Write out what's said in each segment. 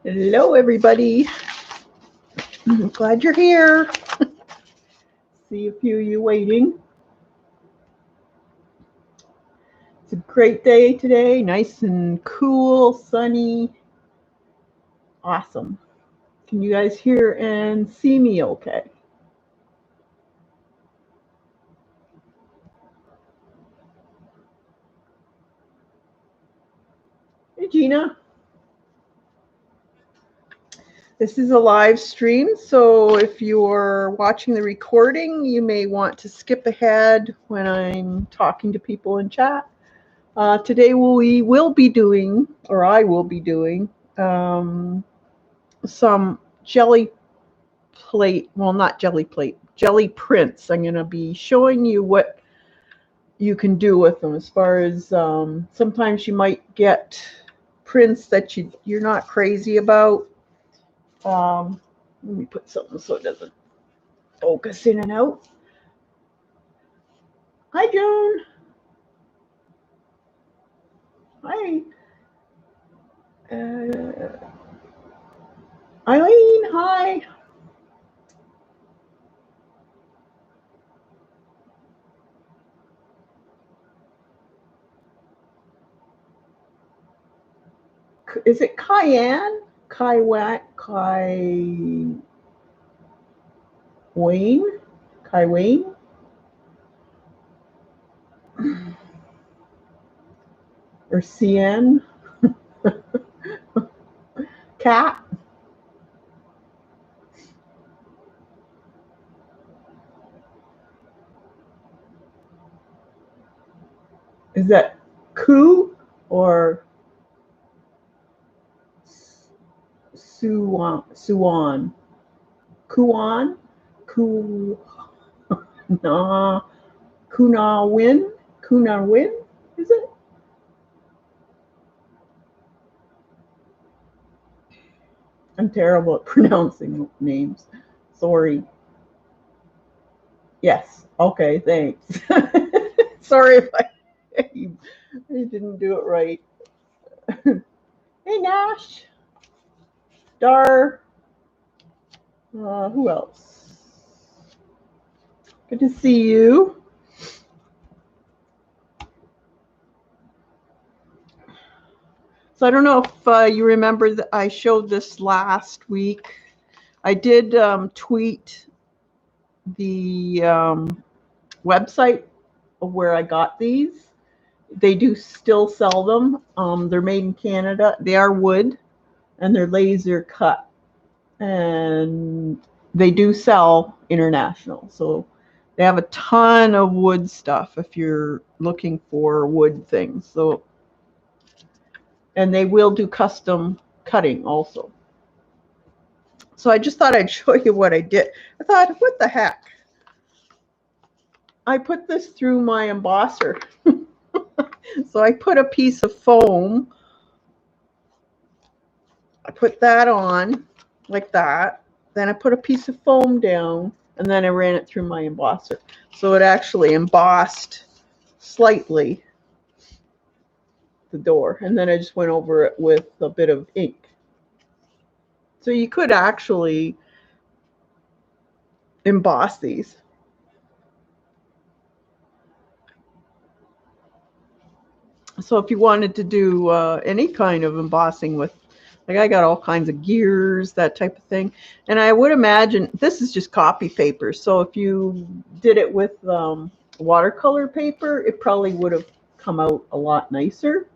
Hello, everybody. I'm glad you're here. See a few of you waiting. It's a great day today. Nice and cool, sunny. Awesome. Can you guys hear and see me okay? Hey, Gina. This is a live stream, so if you're watching the recording, you may want to skip ahead when I'm talking to people in chat. Today we will be doing, or I will be doing, some jelly plate, well, not jelly plate, jelly prints. I'm going to be showing you what you can do with them as far as sometimes you might get prints that you're not crazy about. Let me put something so it doesn't focus in and out. Hi, Joan. Hi. Eileen, hi. Is it Cayenne? Wayne? Or CN? Cat? Is that Ku or Suwan? Kuan? Ku na Kunawin? Kunawin? Is it? I'm terrible at pronouncing names. Sorry. Yes. Okay, thanks. Sorry if I didn't do it right. Hey, Nash. Dar. Who else? Good to see you. So I don't know if you remember that I showed this last week. I did tweet the website of where I got these. They do still sell them. They're made in Canada. They are wood and they're laser cut. And they do sell international. So they have a ton of wood stuff if you're looking for wood things. So, and they will do custom cutting also. So I just thought I'd show you what I did. I thought, what the heck? I put this through my embosser. So I put a piece of foam. I put that on like that. Then I put a piece of foam down, and then I ran it through my embosser. So it actually embossed slightly the door. And then I just went over it with a bit of ink. So you could actually emboss these. So if you wanted to do any kind of embossing with, like I got all kinds of gears, that type of thing. And I would imagine, this is just copy paper. So if you did it with watercolor paper, it probably would have come out a lot nicer.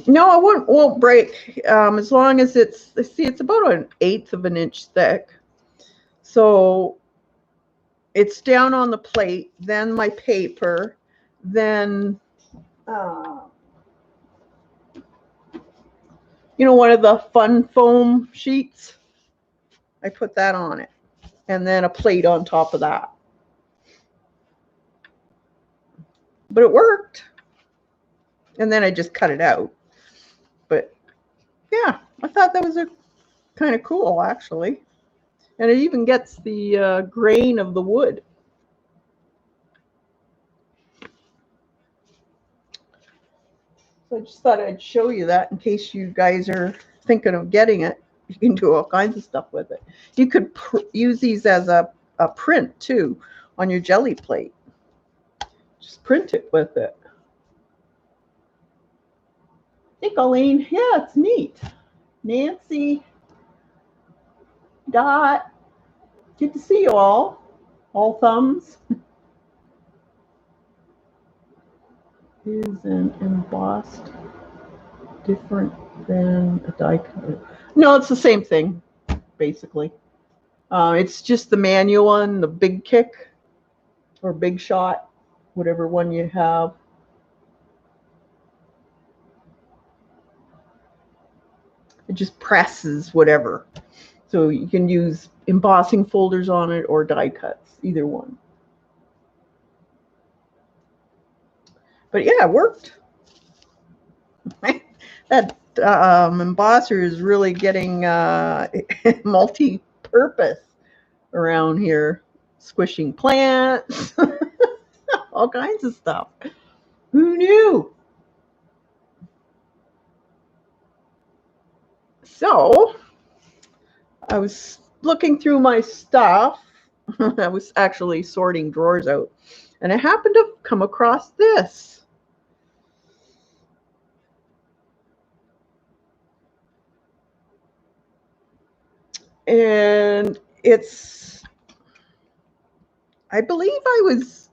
No, it won't break as long as it's, see, it's about 1/8 of an inch thick. So it's down on the plate, then my paper, then you know, one of the fun foam sheets. I put that on it, and then a plate on top of that. But it worked. And then I just cut it out. But yeah, I thought that was a kind of cool, actually. And it even gets the grain of the wood. So I just thought I'd show you that in case you guys are thinking of getting it. You can do all kinds of stuff with it. You could use these as a print too on your jelly plate. Just print it with it. Hey, Colleen. Yeah, it's neat. Nancy, Dot. Good to see you all. All thumbs. Is an embossed different than a die cut? No, it's the same thing, basically. It's just the manual one, the big kick or big shot, whatever one you have. It just presses whatever. So you can use embossing folders on it or die cuts, either one. But yeah, it worked. That embosser is really getting multi-purpose around here. Squishing plants, all kinds of stuff. Who knew? So I was looking through my stuff. I was actually sorting drawers out, and I happened to come across this. And it's, I believe I was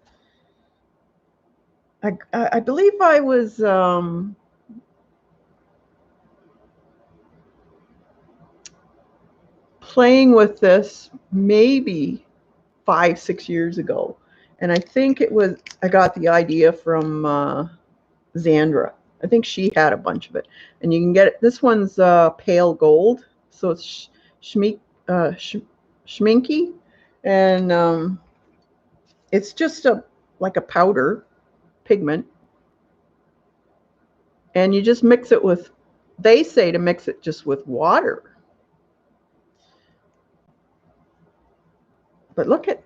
playing with this maybe 5-6 years ago, and I think it was, I got the idea from Xandra. I think she had a bunch of it, and you can get it. This one's pale gold, so it's schminky, and it's just like a powder pigment, and you just mix it with, they say to mix it just with water. But look at,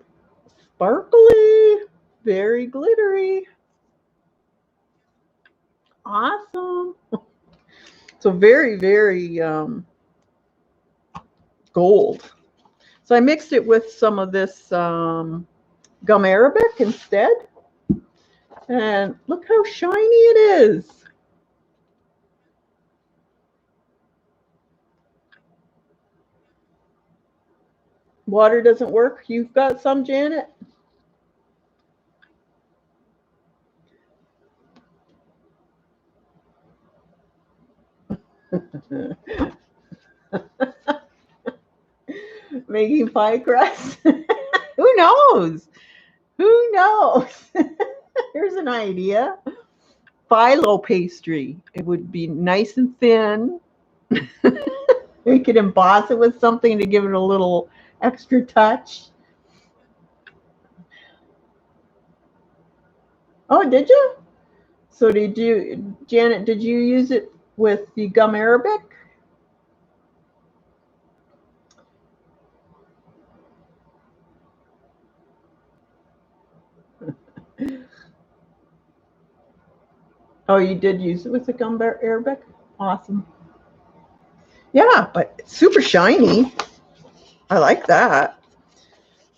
sparkly, very glittery. Awesome. So very, very gold. So I mixed it with some of this gum arabic instead. And look how shiny it is. Water doesn't work. You've got some, Janet? Making pie crust? Who knows? Who knows? Here's an idea. Phyllo pastry. It would be nice and thin. You could emboss it with something to give it a little extra touch. Oh, did you? So did you, Janet, did you use it with the gum arabic? Oh, you did use it with the gum arabic? Awesome. Yeah, but it's super shiny. I like that.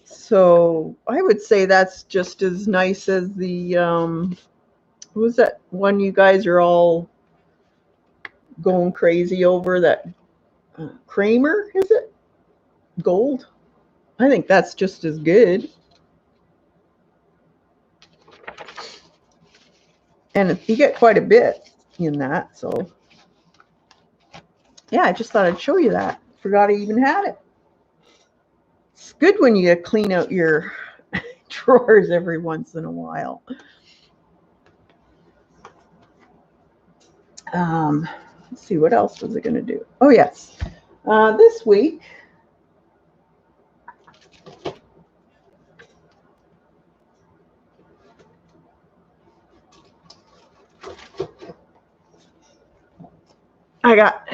So I would say that's just as nice as the, what was that one you guys are all going crazy over, that Kramer, is it? Gold? I think that's just as good. And you get quite a bit in that, so yeah, I just thought I'd show you that. Forgot I even had it. It's good when you clean out your drawers every once in a while. Let's see, what else was I going to do? Oh, yes. This week, I got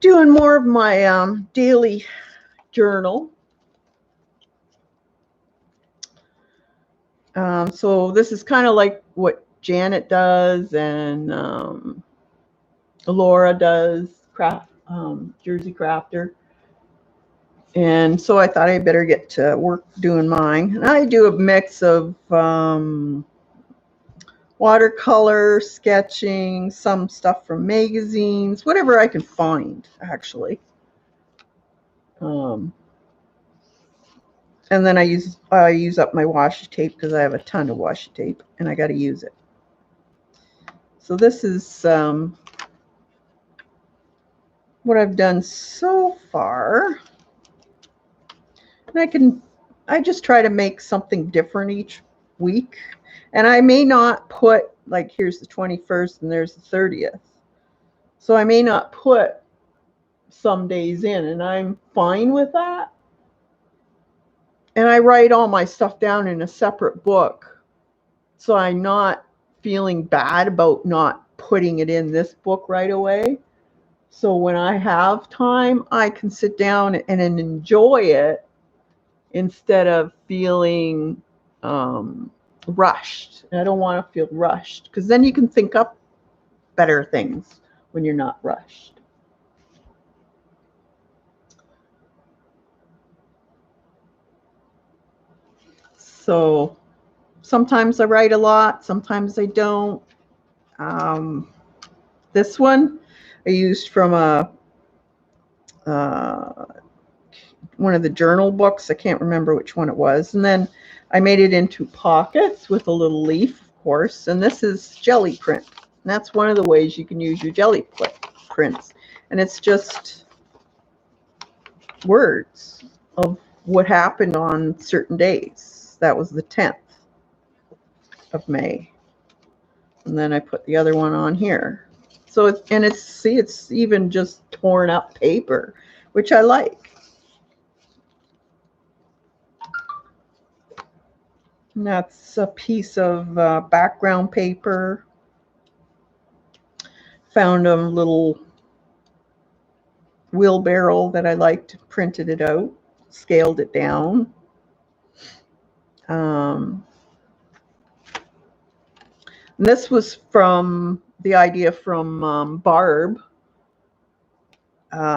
doing more of my daily journal. So this is kind of like what Janet does, and Laura does, Jersey Crafter. And so I thought I better get to work doing mine. And I do a mix of watercolor, sketching, some stuff from magazines, whatever I can find, actually. And then I use up my washi tape because I have a ton of washi tape and I got to use it. So this is what I've done so far. And I just try to make something different each week. And I may not put, like, here's the 21st and there's the 30th. So I may not put some days in, and I'm fine with that. And I write all my stuff down in a separate book. So I'm not feeling bad about not putting it in this book right away. So when I have time, I can sit down and enjoy it instead of feeling rushed. And I don't want to feel rushed, because then you can think up better things when you're not rushed. So sometimes I write a lot, sometimes I don't. This one I used from one of the journal books. I can't remember which one it was. And then I made it into pockets with a little leaf, of course. And this is jelly print. And that's one of the ways you can use your jelly prints. And it's just words of what happened on certain days. That was the 10th of May. And then I put the other one on here. So it's even just torn up paper, which I like. And that's a piece of background paper. Found a little wheelbarrow that I liked, printed it out, scaled it down. And this was from the idea from Barb.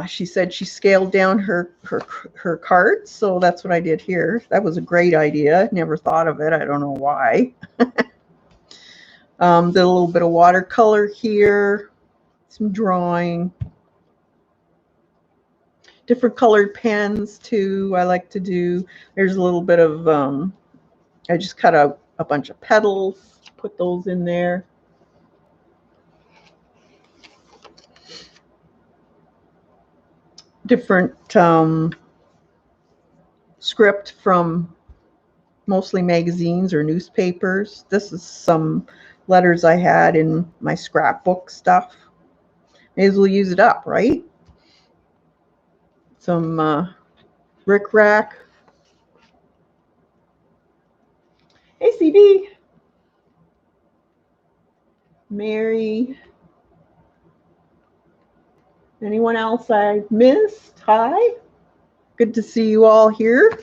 She said she scaled down her cards, so that's what I did here. That was a great idea. Never thought of it. I don't know why. Did a little bit of watercolor here, some drawing. Different colored pens too, I like to do. There's a little bit of, I just cut out a bunch of petals, put those in there. Different script from mostly magazines or newspapers. This is some letters I had in my scrapbook stuff. May as well use it up, right? Some rickrack. Hey, CD. Mary. Anyone else I missed? Hi. Good to see you all here.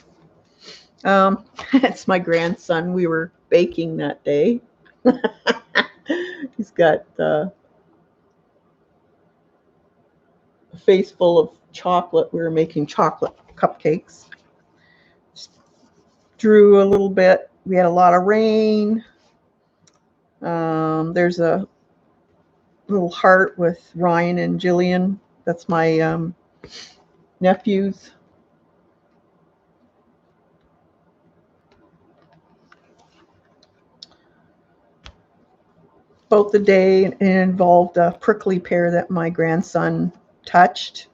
It's my grandson. We were baking that day. He's got a face full of chocolate. We were making chocolate cupcakes. Just drew a little bit. We had a lot of rain. There's a little heart with Ryan and Jillian. That's my nephews. About the day, it involved a prickly pear that my grandson touched,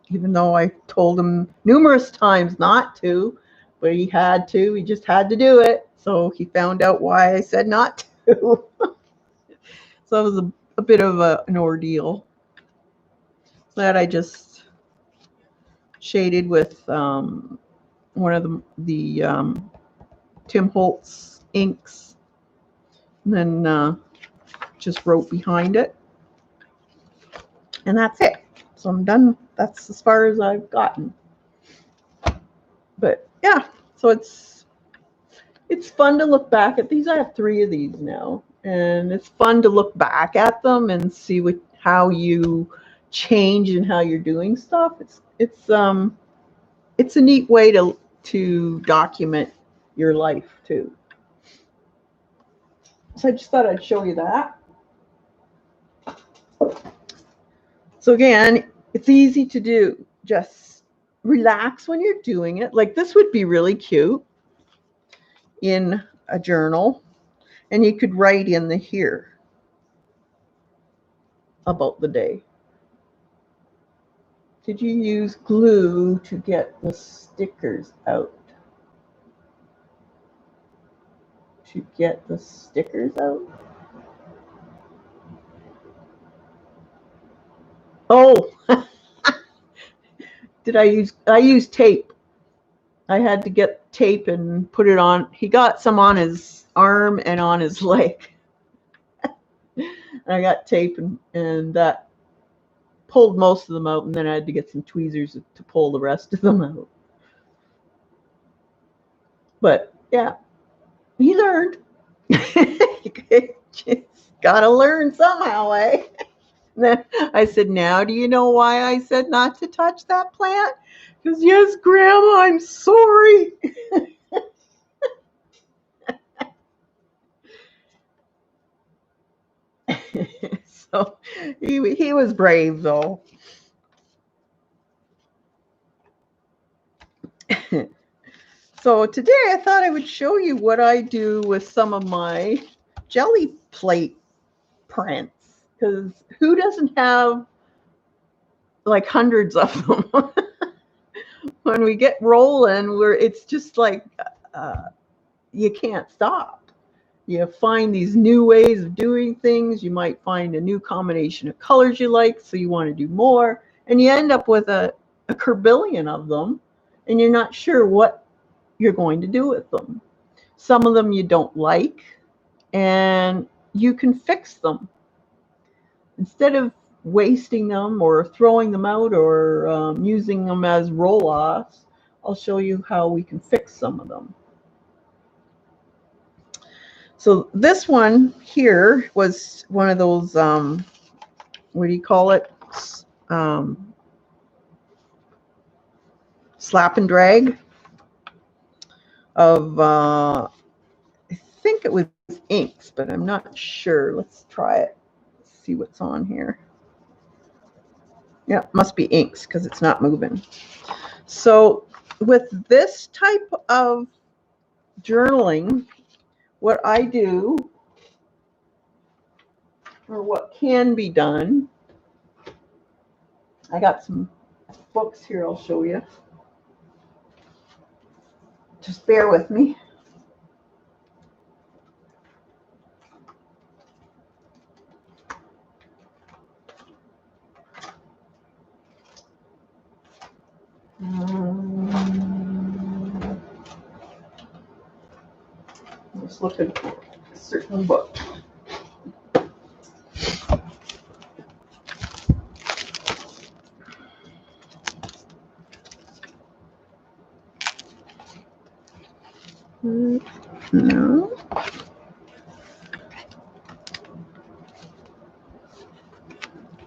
even though I told him numerous times not to, but he had to. He just had to do it. So he found out why I said not to. So it was a bit of an ordeal. That I just shaded with one of the Tim Holtz inks, and then just wrote behind it, and that's it. So I'm done. That's as far as I've gotten. But yeah, so it's fun to look back at these. I have 3 of these now, and it's fun to look back at them and see how you change and how you're doing stuff. It's a neat way to document your life too. So I just thought I'd show you that. So again, it's easy to do. Just relax when you're doing it. Like this would be really cute in a journal, and you could write in here about the day. Did you use glue to get the stickers out? To get the stickers out? Oh, I used tape. I had to get tape and put it on. He got some on his arm and on his leg. I got tape and that pulled most of them out, and then I had to get some tweezers to pull the rest of them out. But yeah, he learned. Just gotta learn somehow, eh? Then I said, now do you know why I said not to touch that plant? Because yes, Grandma, I'm sorry. So he was brave though. So today I thought I would show you what I do with some of my jelly plate prints, because who doesn't have like hundreds of them? When we get rolling, it's just like you can't stop. You find these new ways of doing things. You might find a new combination of colors you like, so you want to do more, and you end up with a curbillion of them, and you're not sure what you're going to do with them. Some of them you don't like, and you can fix them. Instead of wasting them or throwing them out or using them as roll-offs, I'll show you how we can fix some of them. So this one here was one of those, what do you call it? Slap and drag of, I think it was inks, but I'm not sure. Let's try it. Let's see what's on here. Yeah, must be inks because it's not moving. So with this type of journaling, what I do, or what can be done, I got some books here I'll show you. Just bear with me. I'm just looking for a certain book. No.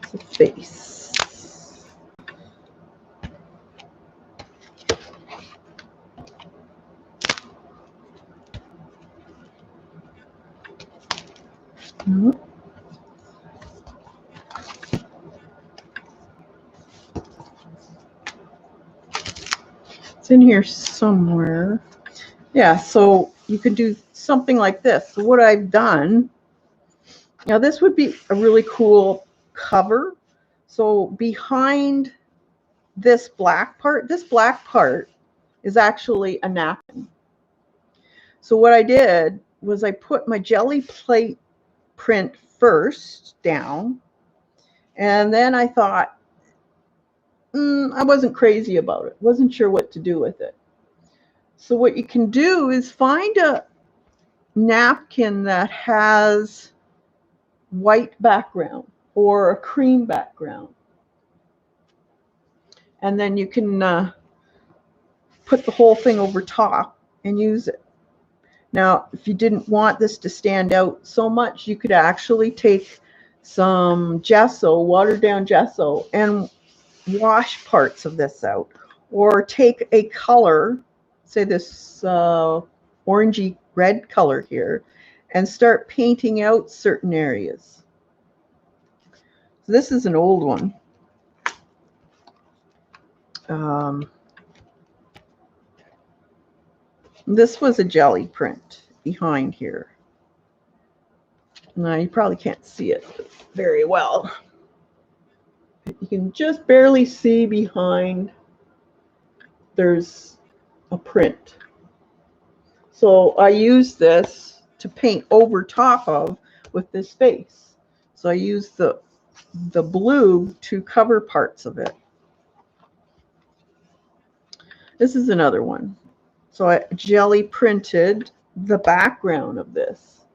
It's a face. No. It's in here somewhere. Yeah, so you could do something like this. So what I've done, now this would be a really cool cover. So behind this black part is actually a napkin. So what I did was I put my jelly plate print first down, and then I thought, I wasn't crazy about it. Wasn't sure what to do with it. So what you can do is find a napkin that has white background or a cream background. And then you can put the whole thing over top and use it. Now, if you didn't want this to stand out so much, you could actually take some gesso, watered down gesso, and wash parts of this out. Or take a color, say this orangey red color here, and start painting out certain areas. So this is an old one. This was a jelly print behind here. Now you probably can't see it very well. You can just barely see behind. There's a print. So I use this to paint over top of with this face. So I use the blue to cover parts of it. This is another one. So I jelly printed the background of this.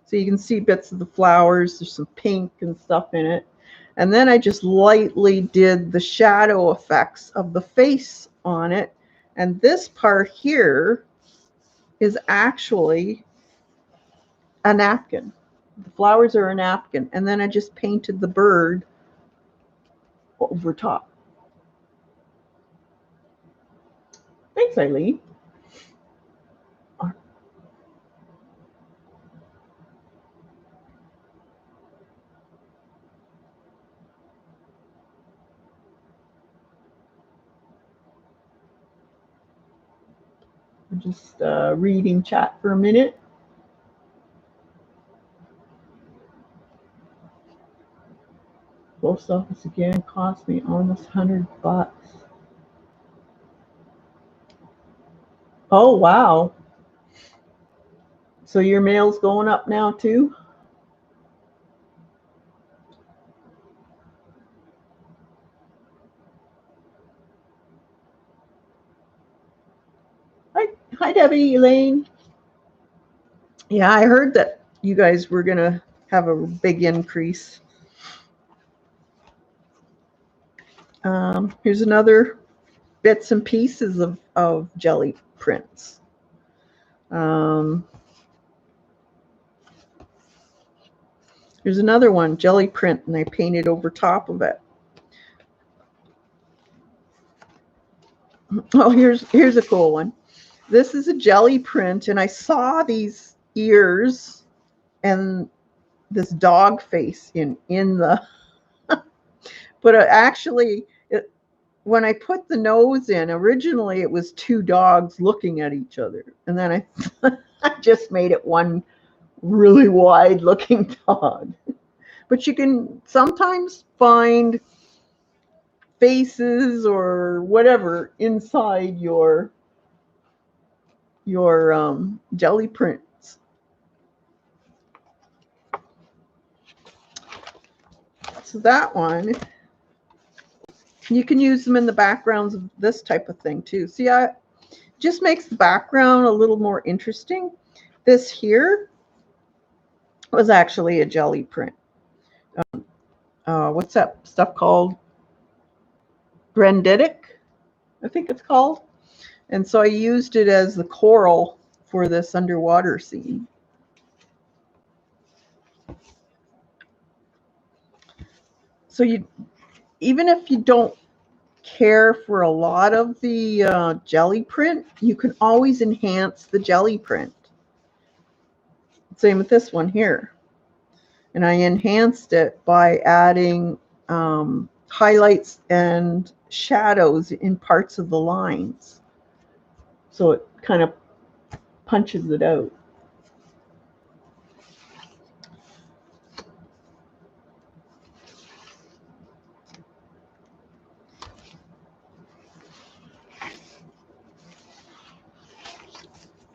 So you can see bits of the flowers. There's some pink and stuff in it. And then I just lightly did the shadow effects of the face on it. And this part here is actually a napkin. The flowers are a napkin. And then I just painted the bird over top. Thanks, Eileen. I'm just reading chat for a minute. Post office again cost me almost $100. Oh, wow. So your mail's going up now too? Hi, Debbie, Elaine. Yeah, I heard that you guys were going to have a big increase. Here's another bits and pieces of jelly prints. Here's another one, jelly print, and I painted over top of it. Oh, here's a cool one. This is a jelly print, and I saw these ears and this dog face in the but actually when I put the nose in, originally it was two dogs looking at each other, and then I just made it one really wide looking dog. But you can sometimes find faces or whatever inside your jelly prints. So that one, you can use them in the backgrounds of this type of thing too. See, just makes the background a little more interesting. This here was actually a jelly print. What's that stuff called? Granditic, I think it's called. And so I used it as the coral for this underwater scene. So even if you don't care for a lot of the jelly print, you can always enhance the jelly print. Same with this one here. And I enhanced it by adding highlights and shadows in parts of the lines. So it kind of punches it out. I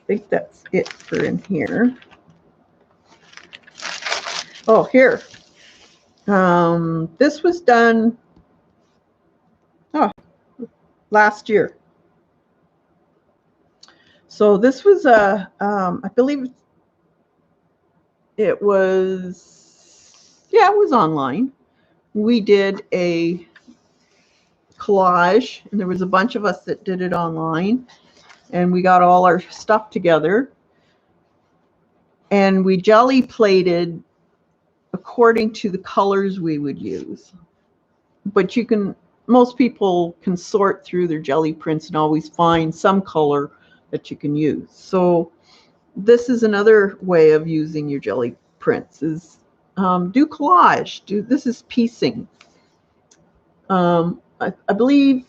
think that's it for in here. Oh, here. This was done last year. So this was I believe it was, yeah, it was online. We did a collage, and there was a bunch of us that did it online, and we got all our stuff together. and we jelly plated according to the colors we would use. But you can, most people can sort through their jelly prints and always find some color that you can use. So this is another way of using your jelly prints is do collage. This is piecing. I believe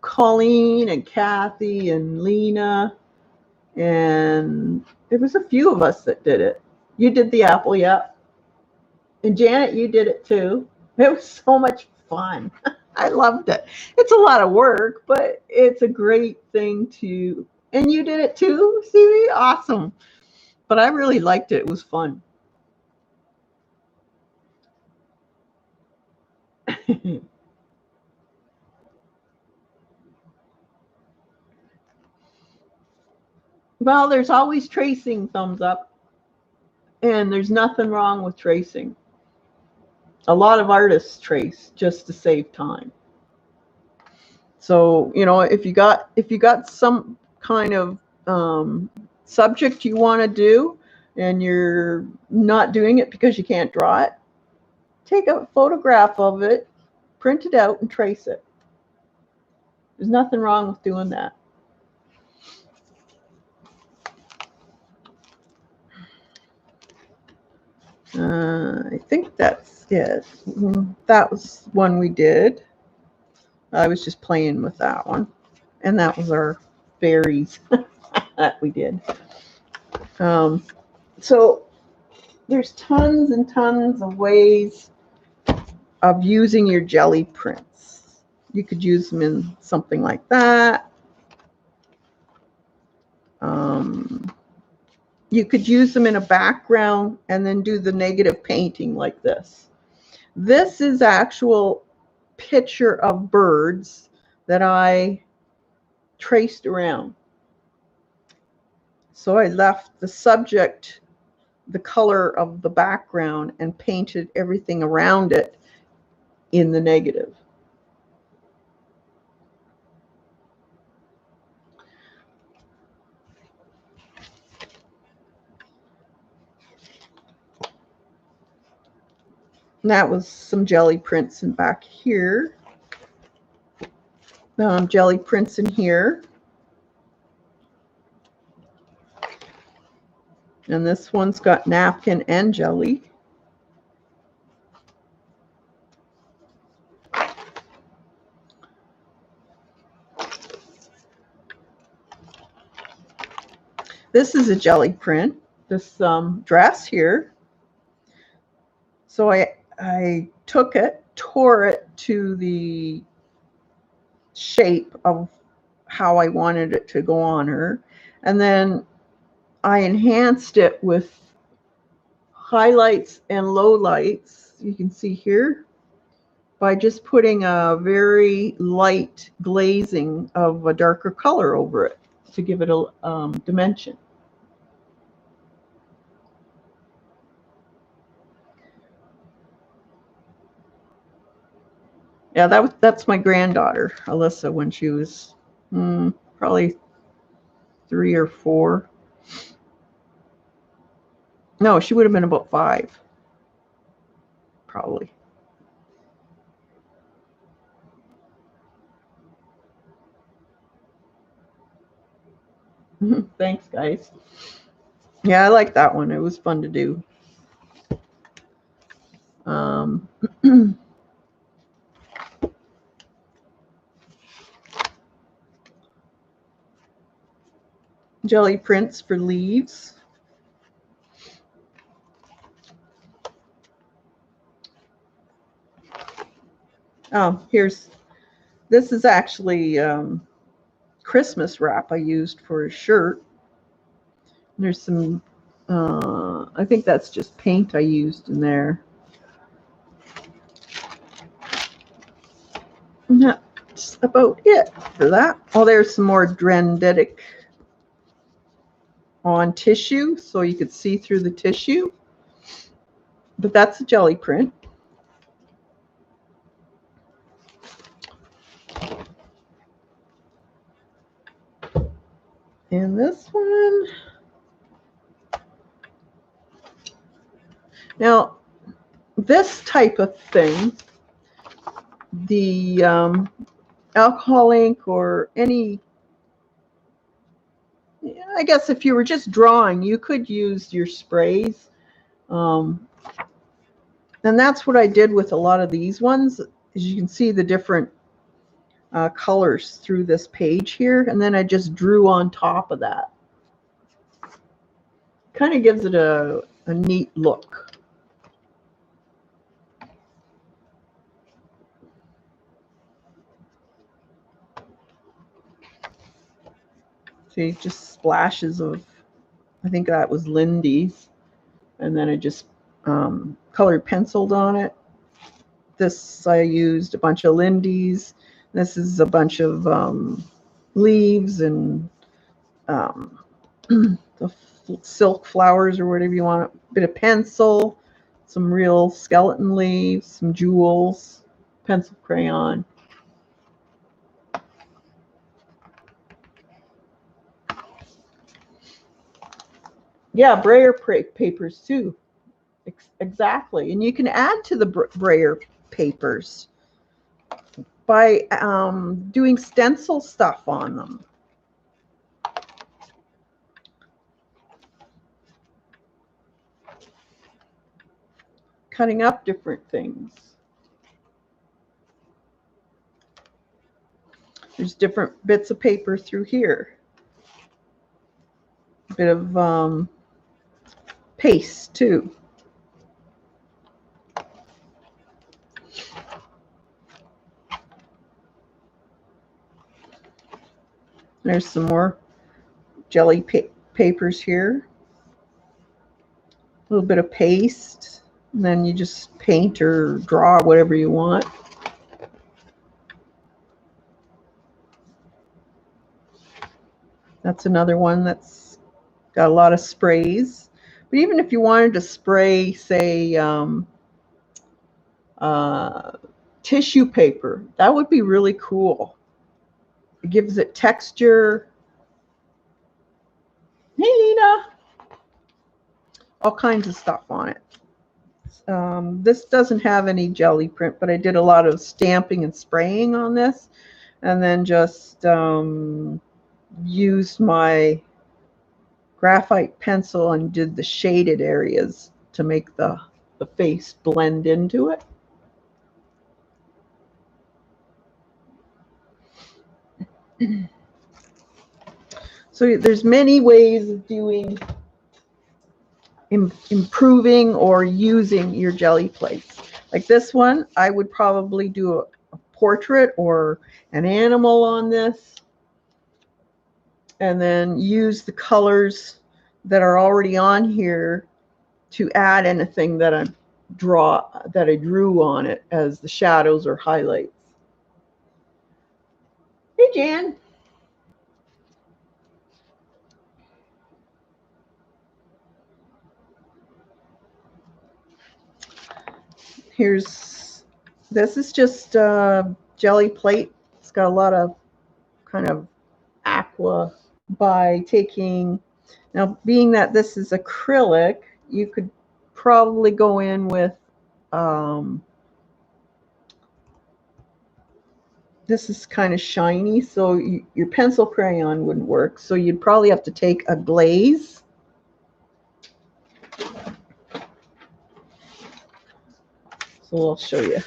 Colleen and Kathy and Lena, and there was a few of us that did it. You did the apple, yeah. And Janet, you did it too. It was so much fun. I loved it. It's a lot of work, but it's a great thing to, and you did it too, Stevie? Awesome. But I really liked it. It was fun. Well, there's always tracing, thumbs up. And there's nothing wrong with tracing. A lot of artists trace just to save time. So, you know, if you got some kind of subject you want to do and you're not doing it because you can't draw it, take a photograph of it, print it out, and trace it. There's nothing wrong with doing that. I think that's it. That was one we did. I was just playing with that one. And that was our berries that we did. So there's tons and tons of ways of using your jelly prints. You could use them in something like that. You could use them in a background and then do the negative painting like this. This is actual picture of birds that I traced around. So I left the subject the color of the background and painted everything around it in the negative. And that was some jelly prints in back here. Jelly prints in here. And this one's got napkin and jelly. This is a jelly print, this dress here. So I took it, tore it to the shape of how I wanted it to go on her. And then I enhanced it with highlights and lowlights. You can see here by just putting a very light glazing of a darker color over it to give it a dimension. Yeah, that's my granddaughter, Alyssa, when she was probably 3 or 4. No, she would have been about 5, probably. Thanks, guys. Yeah, I like that one. It was fun to do. Jelly prints for leaves. Oh, this is actually Christmas wrap I used for a shirt. There's some, I think that's just paint I used in there. And that's about it for that. Oh, there's some more dendritic on tissue, so you could see through the tissue. But that's a jelly print. And this one, Now, this type of thing, the alcohol ink or any, I guess if you were just drawing, you could use your sprays. And that's what I did with a lot of these ones. As you can see the different colors through this page here, and then I just drew on top of that. Kind of gives it a neat look. See, just splashes of, I think that was Lindy's, and then I just colored penciled on it. This I used a bunch of Lindy's. This is a bunch of leaves and the silk flowers or whatever you want. A bit of pencil, some real skeleton leaves, some jewels, pencil crayon. Yeah, brayer papers too. Exactly. And you can add to the brayer papers by doing stencil stuff on them. Cutting up different things. There's different bits of paper through here. A bit of paste too. There's some more jelly papers here. A little bit of paste, and then you just paint or draw whatever you want. That's another one that's got a lot of sprays. But even if you wanted to spray, say, tissue paper, that would be really cool. It gives it texture. Hey, Lena. All kinds of stuff on it. This doesn't have any jelly print, but I did a lot of stamping and spraying on this, and then just used my graphite pencil and did the shaded areas to make the face blend into it. So there's many ways of doing improving or using your jelly plates. Like this one, I would probably do a portrait or an animal on this, and then use the colors that are already on here to add anything that I drew on it as the shadows or highlights. Hey, Jan. This is just a jelly plate. It's got a lot of kind of aqua. By taking, now being that this is acrylic, you could probably go in with this is kind of shiny, so your pencil crayon wouldn't work, so you'd probably have to take a glaze. So I'll show you.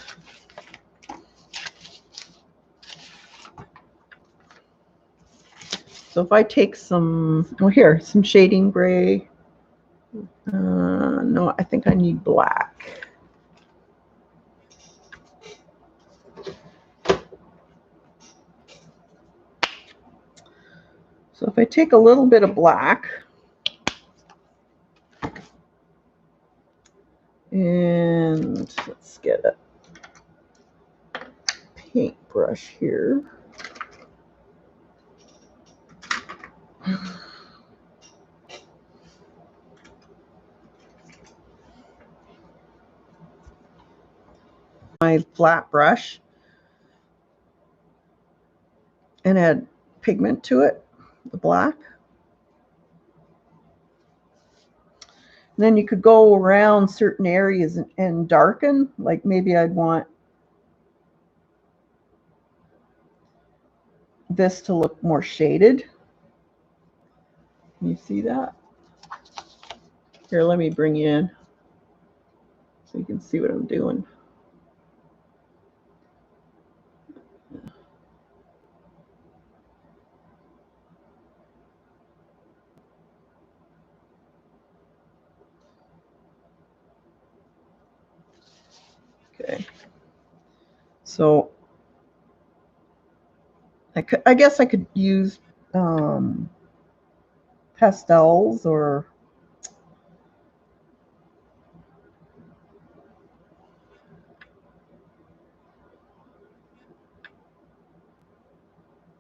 So if I take some, oh here, some shading gray. No, I think I need black. So if I take a little bit of black and let's get a paintbrush here. My flat brush and add pigment to it, the black. then you could go around certain areas and darken. Like maybe I'd want this to look more shaded. Can you see that? Here, let me bring you in so you can see what I'm doing. Okay. So I guess I could use pastels or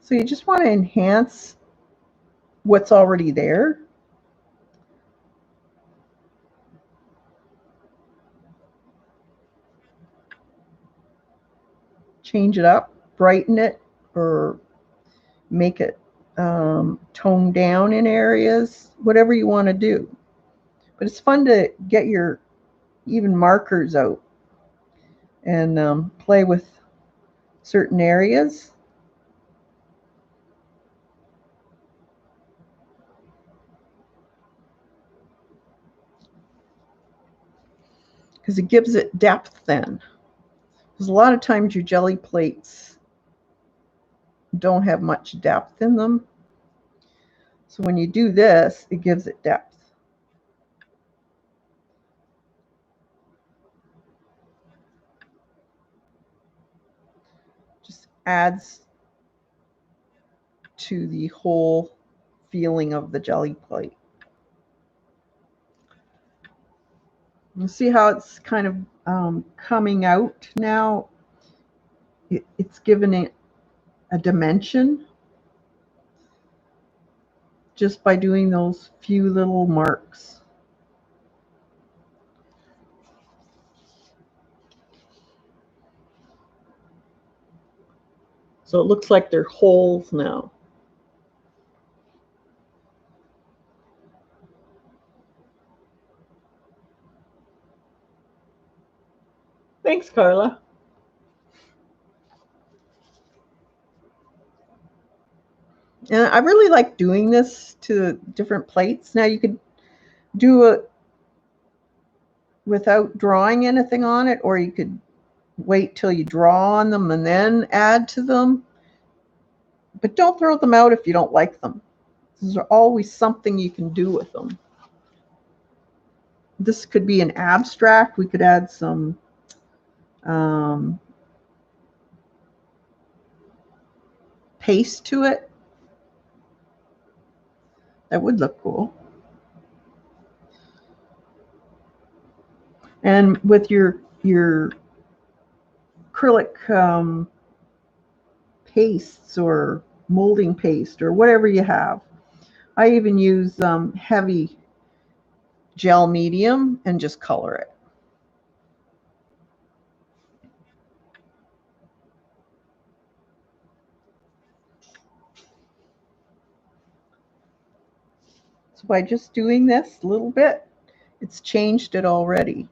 so you just want to enhance what's already there. Change it up, brighten it, or make it toned down in areas, whatever you want to do. But it's fun to get your even markers out and play with certain areas. Because it gives it depth then. Because a lot of times your jelly plates don't have much depth in them. So when you do this, it gives it depth. Just adds to the whole feeling of the jelly plate. You see how it's kind of coming out now? It's given it a dimension just by doing those few little marks. So it looks like they're holes now. Thanks, Carla. And I really like doing this to different plates. Now you could do it without drawing anything on it, or you could wait till you draw on them and then add to them. But don't throw them out if you don't like them. There's always something you can do with them. This could be an abstract. We could add some paste to it. That would look cool. And with your acrylic pastes or molding paste or whatever you have. I even use heavy gel medium and just color it. So by just doing this a little bit, it's changed it already.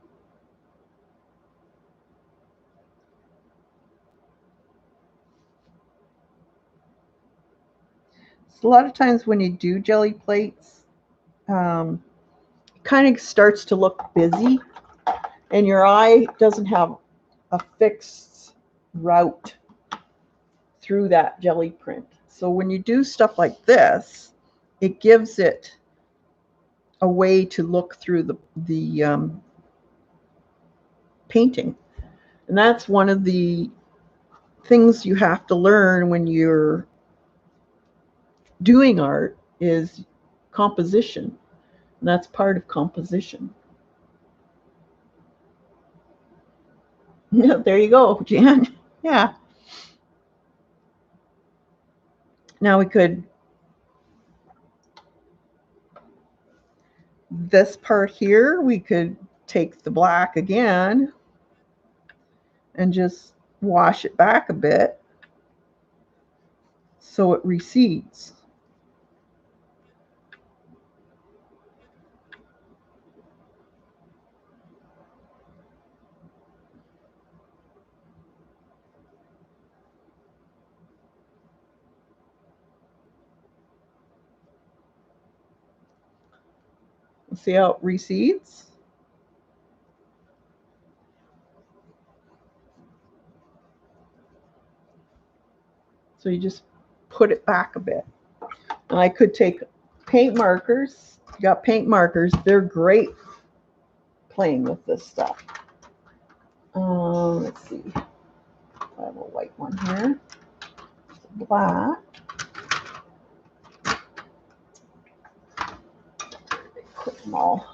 So a lot of times when you do jelly plates, it kind of starts to look busy and your eye doesn't have a fixed route through that jelly print. So when you do stuff like this, it gives it a way to look through the painting. And that's one of the things you have to learn when you're doing art is composition. And that's part of composition. Yeah, there you go, Jan. Yeah. Now we could, this part here, we could take the black again and just wash it back a bit so it recedes. See how it recedes? So you just put it back a bit. And I could take paint markers. You got paint markers. They're great playing with this stuff. Let's see. I have a white one here. Black. Put them all.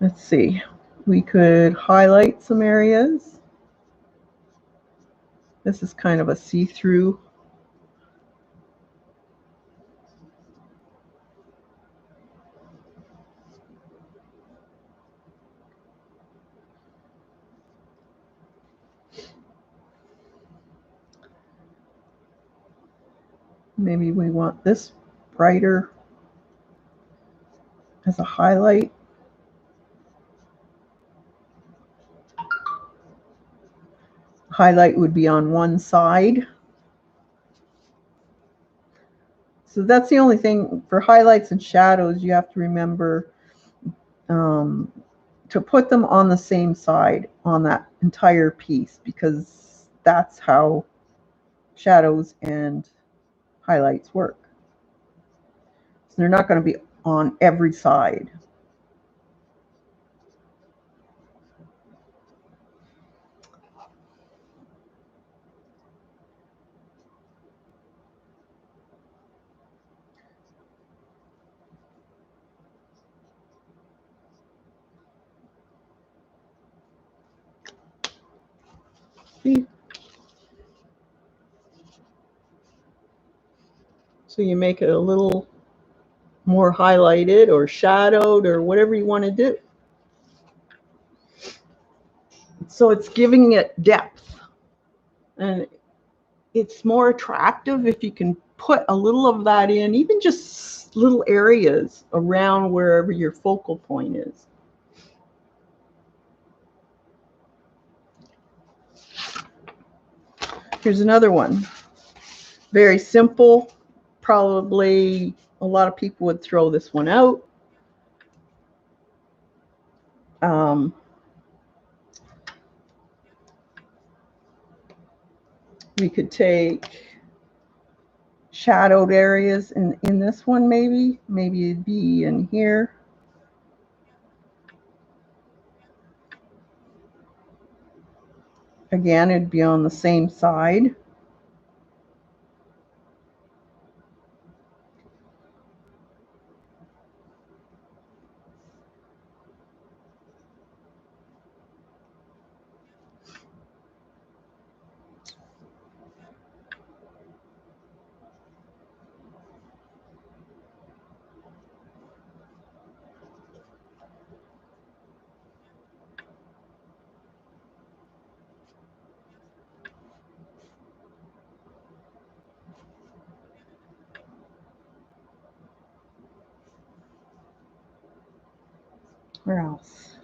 Let's see. We could highlight some areas. This is kind of a see-through. Maybe we want this brighter as a highlight. Highlight would be on one side. So that's the only thing for highlights and shadows. You have to remember to put them on the same side on that entire piece, because that's how shadows and highlights work. So they're not going to be on every side. See? So you make it a little more highlighted or shadowed or whatever you want to do. So it's giving it depth, and it's more attractive if you can put a little of that in, even just little areas around wherever your focal point is. Here's another one. Very simple. Probably a lot of people would throw this one out. We could take shadowed areas in this one, maybe it'd be in here. Again, it'd be on the same side. Where else?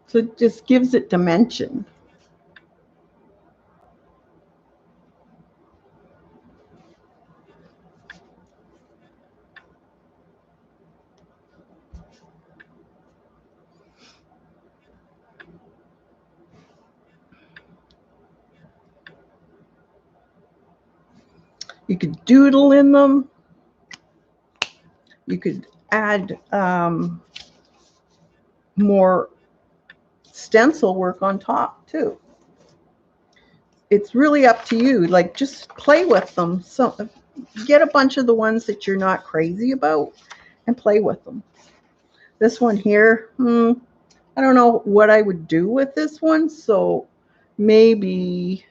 So it just gives it dimension. You could doodle in them. You could add more stencil work on top too. It's really up to you. Like, just play with them. So get a bunch of the ones that you're not crazy about and play with them. This one here, I don't know what I would do with this one. So maybe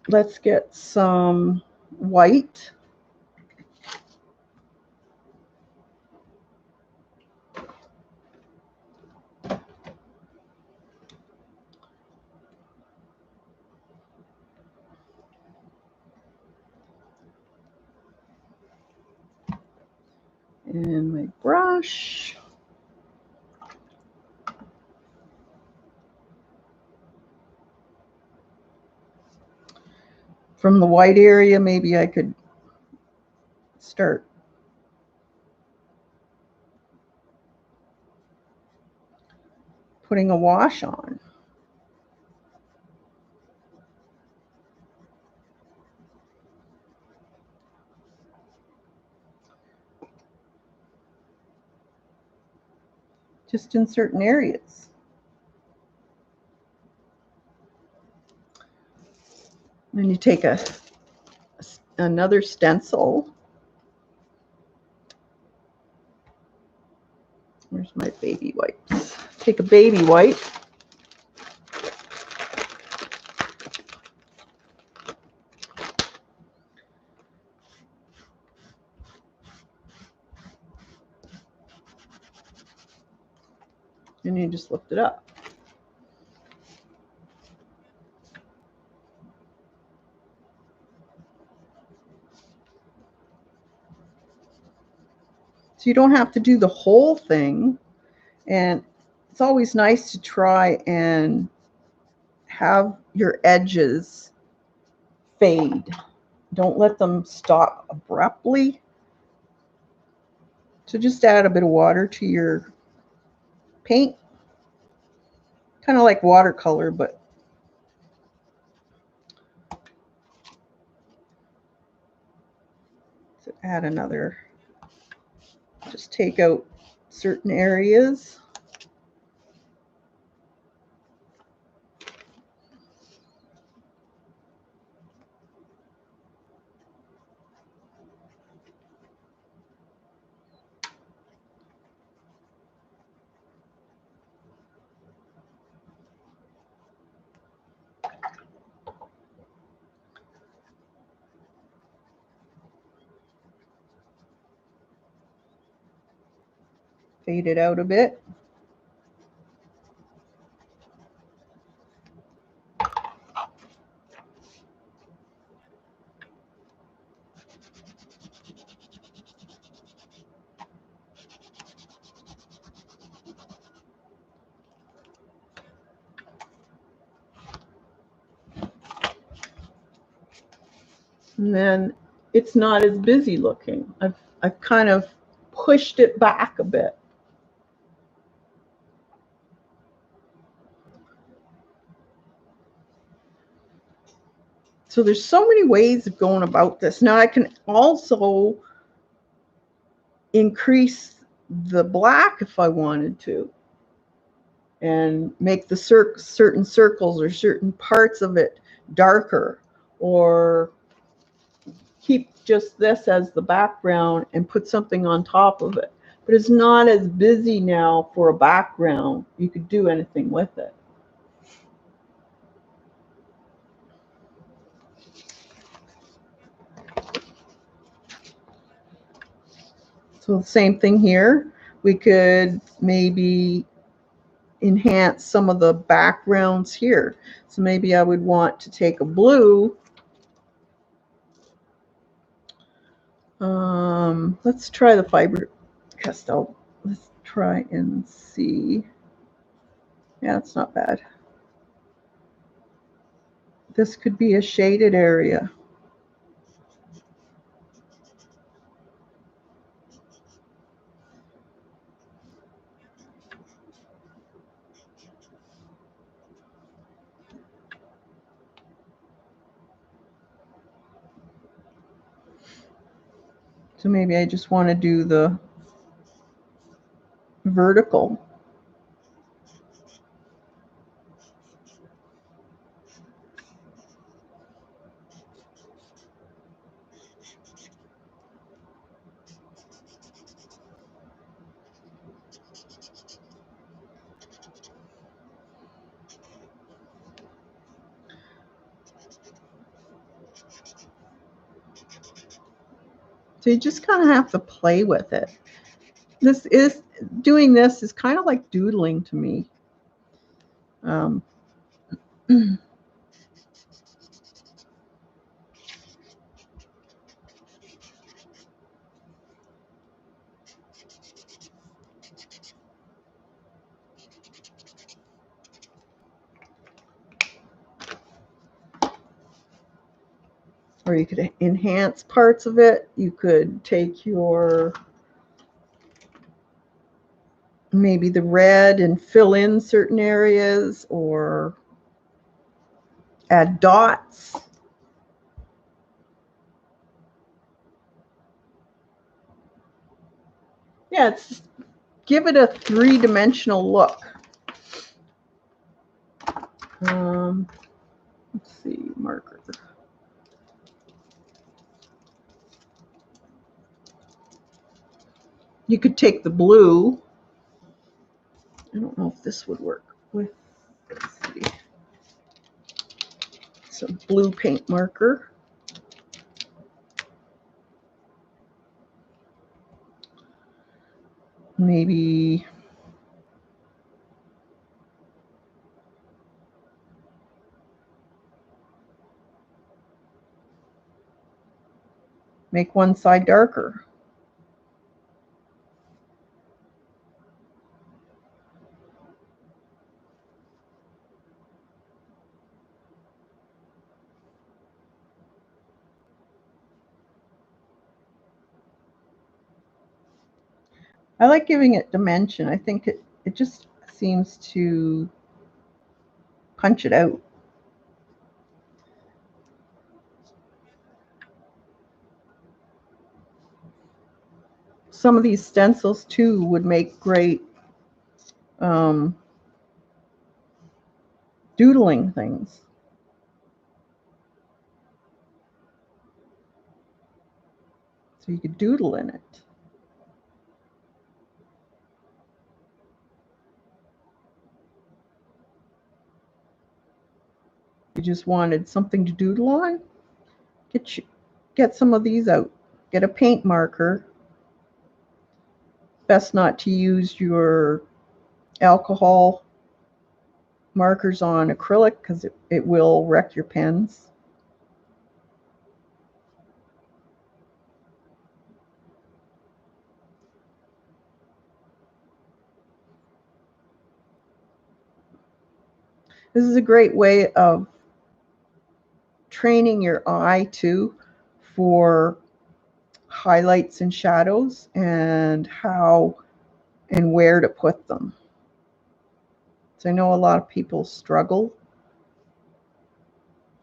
let's get some white. And my brush. From the white area, maybe I could start putting a wash on. Just in certain areas. Then you take another stencil. Where's my baby wipes? Take a baby wipe. And you just lift it up. So you don't have to do the whole thing. And it's always nice to try and have your edges fade. Don't let them stop abruptly. So just add a bit of water to your paint. Kind of like watercolor, but so add another. Just take out certain areas. Fade it out a bit. And then it's not as busy looking. I've kind of pushed it back a bit. So there's so many ways of going about this. Now I can also increase the black if I wanted to, and make the certain circles or certain parts of it darker, or keep just this as the background and put something on top of it. But it's not as busy now for a background. You could do anything with it. So the same thing here. We could maybe enhance some of the backgrounds here. So maybe I would want to take a blue. Let's try the fiber pastel. Let's try and see. Yeah, it's not bad. This could be a shaded area. So maybe I just want to do the vertical. So you just kind of have to play with it. Doing this is kind of like doodling to me. or you could enhance parts of it. You could take your maybe the red and fill in certain areas, or add dots. Yeah, it's give it a three-dimensional look. Let's see, marker. You could take the blue. I don't know if this would work with, let's see, some blue paint marker. Maybe make one side darker. I like giving it dimension. I think it just seems to punch it out. Some of these stencils too would make great doodling things. So you could doodle in it. You just wanted something to doodle on, get some of these out. Get a paint marker. Best not to use your alcohol markers on acrylic because it will wreck your pens. This is a great way of training your eye too for highlights and shadows and how and where to put them. So I know a lot of people struggle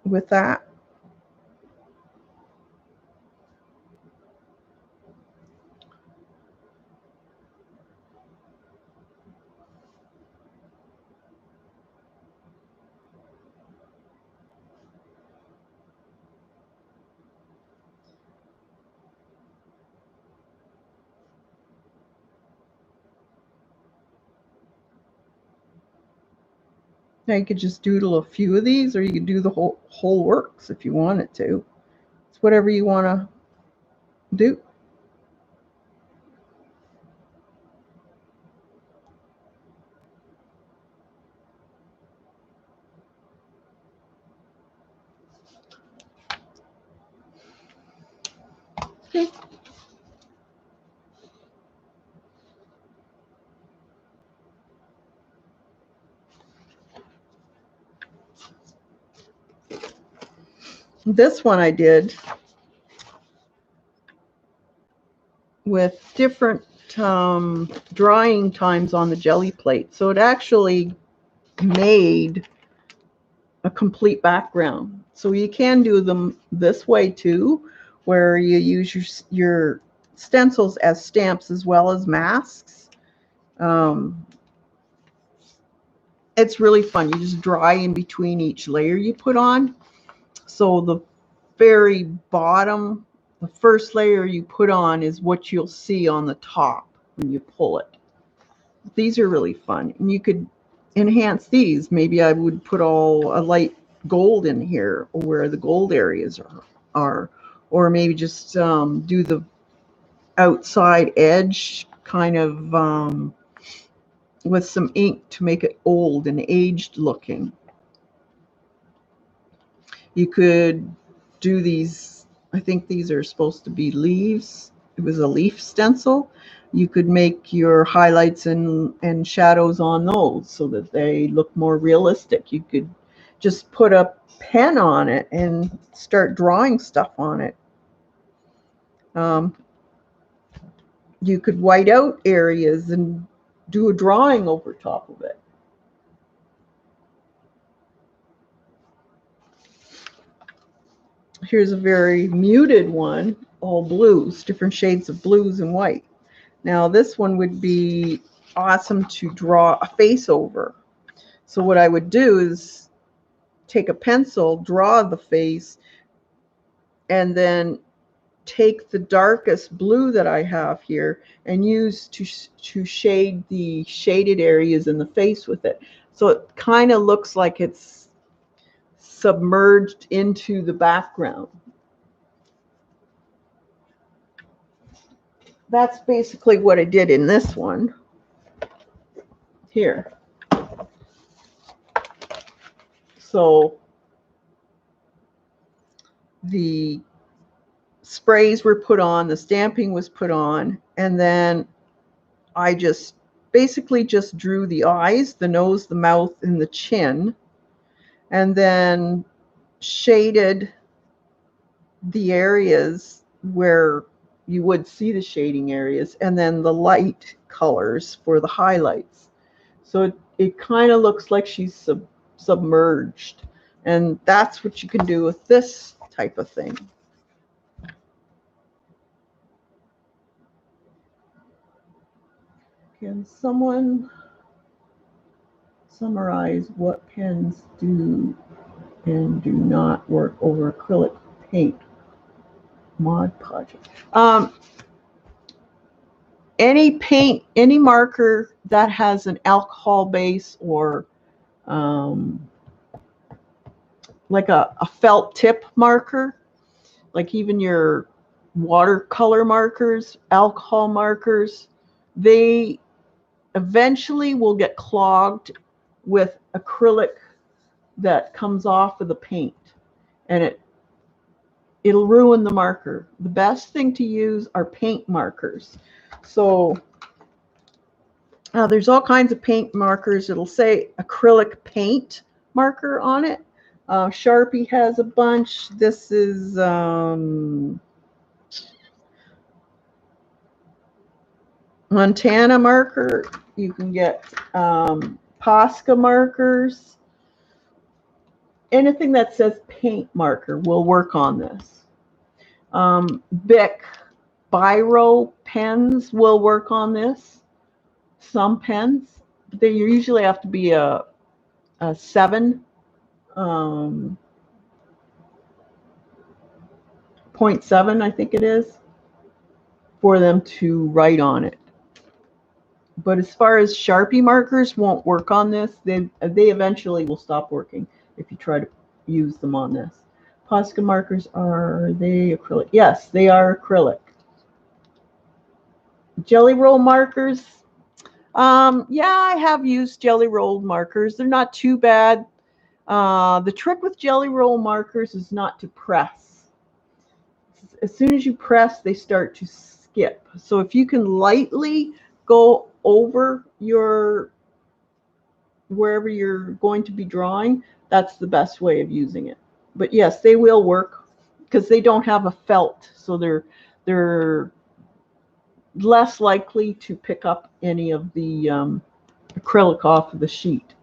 with that. Now you could just doodle a few of these, or you could do the whole works if you wanted to. It's whatever you want to do. Okay. This one I did with different drying times on the jelly plate. So it actually made a complete background. So you can do them this way too, where you use your stencils as stamps as well as masks. It's really fun. You just dry in between each layer you put on. So the very bottom, the first layer you put on is what you'll see on the top when you pull it. These are really fun. And you could enhance these. Maybe I would put all a light gold in here where the gold areas are. Or maybe just do the outside edge kind of with some ink to make it old and aged looking. You could do these, I think these are supposed to be leaves. It was a leaf stencil. You could make your highlights and shadows on those so that they look more realistic. You could just put a pen on it and start drawing stuff on it. You could white out areas and do a drawing over top of it. Here's a very muted one, all blues, different shades of blues and white. Now this one would be awesome to draw a face over. So what I would do is take a pencil, draw the face, and then take the darkest blue that I have here and use to shade the shaded areas in the face with it. So it kind of looks like it's submerged into the background. That's basically what I did in this one here. So the sprays were put on, the stamping was put on, and then I just basically just drew the eyes, the nose, the mouth, and the chin, and then shaded the areas where you would see the shading areas, and then the light colors for the highlights. So it kind of looks like she's submerged, and that's what you can do with this type of thing. Can someone summarize what pens do and do not work over acrylic paint? Mod Podge. Any paint, any marker that has an alcohol base or like a felt tip marker, like even your watercolor markers, alcohol markers, they eventually will get clogged with acrylic that comes off of the paint, and it'll ruin the marker. The best thing to use are paint markers. So there's all kinds of paint markers. It'll say acrylic paint marker on it. Sharpie has a bunch. This is Montana marker. You can get Posca markers. Anything that says paint marker will work on this. Bic Biro pens will work on this. Some pens. They usually have to be a 7. 0.7, I think it is, for them to write on it. But as far as Sharpie markers won't work on this, they eventually will stop working if you try to use them on this. Posca markers, are they acrylic? Yes, they are acrylic. Jelly roll markers. Yeah, I have used jelly roll markers. They're not too bad. The trick with jelly roll markers is not to press. As soon as you press, they start to skip. So if you can lightly go over wherever you're going to be drawing, that's the best way of using it. But yes, they will work because they don't have a felt, so they're less likely to pick up any of the acrylic off of the sheet.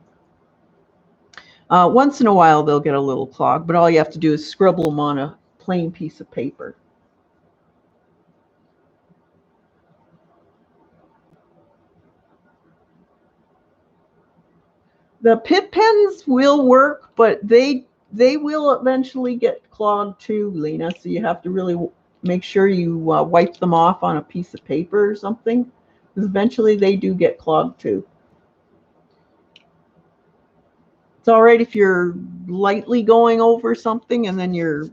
Once in a while they'll get a little clog, but all you have to do is scribble them on a plain piece of paper. The Pitt pens will work, but they will eventually get clogged too, Lena. So you have to really make sure you wipe them off on a piece of paper or something, because eventually they do get clogged too. It's all right if you're lightly going over something and then you're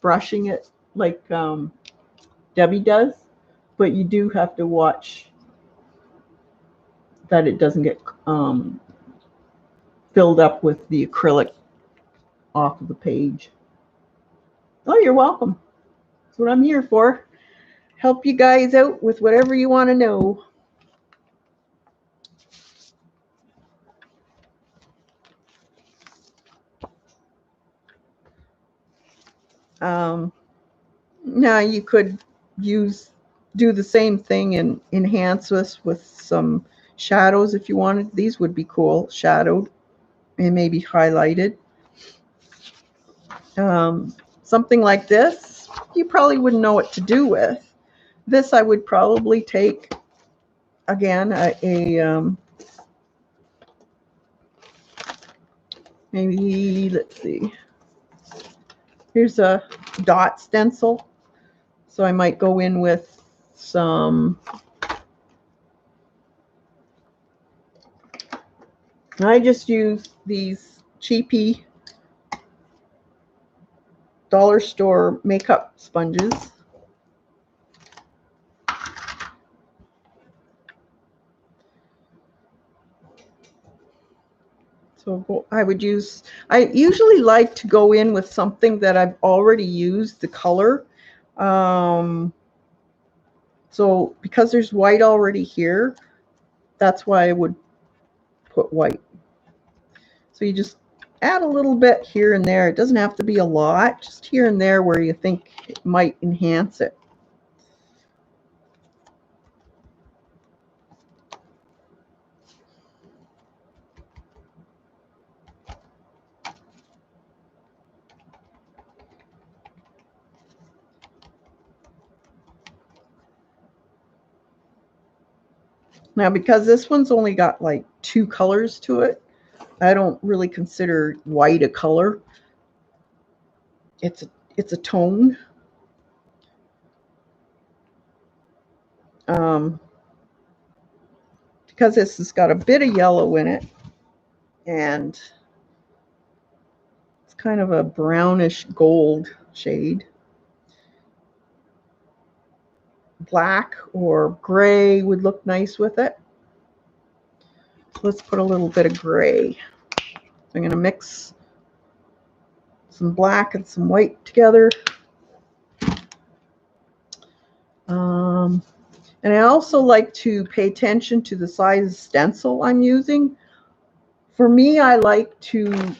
brushing it like Debbie does, but you do have to watch that it doesn't get filled up with the acrylic off of the page. Oh, you're welcome. That's what I'm here for. Help you guys out with whatever you want to know. Now you could do the same thing and enhance this with some shadows if you wanted. These would be cool, shadowed and maybe highlighted. Something like this, you probably wouldn't know what to do with. This I would probably take, again, maybe, let's see, here's a dot stencil. So I might go in with some, I just use these cheapy dollar store makeup sponges. So I usually like to go in with something that I've already used the color. So because there's white already here, that's why I would put white. So you just add a little bit here and there. It doesn't have to be a lot, just here and there where you think it might enhance it. Now, because this one's only got like 2 colors to it, I don't really consider white a color. It's a tone. Because this has got a bit of yellow in it, and it's kind of a brownish gold shade. Black or gray would look nice with it. Let's put a little bit of gray. I'm going to mix some black and some white together. And I also like to pay attention to the size of stencil I'm using. For me, I like to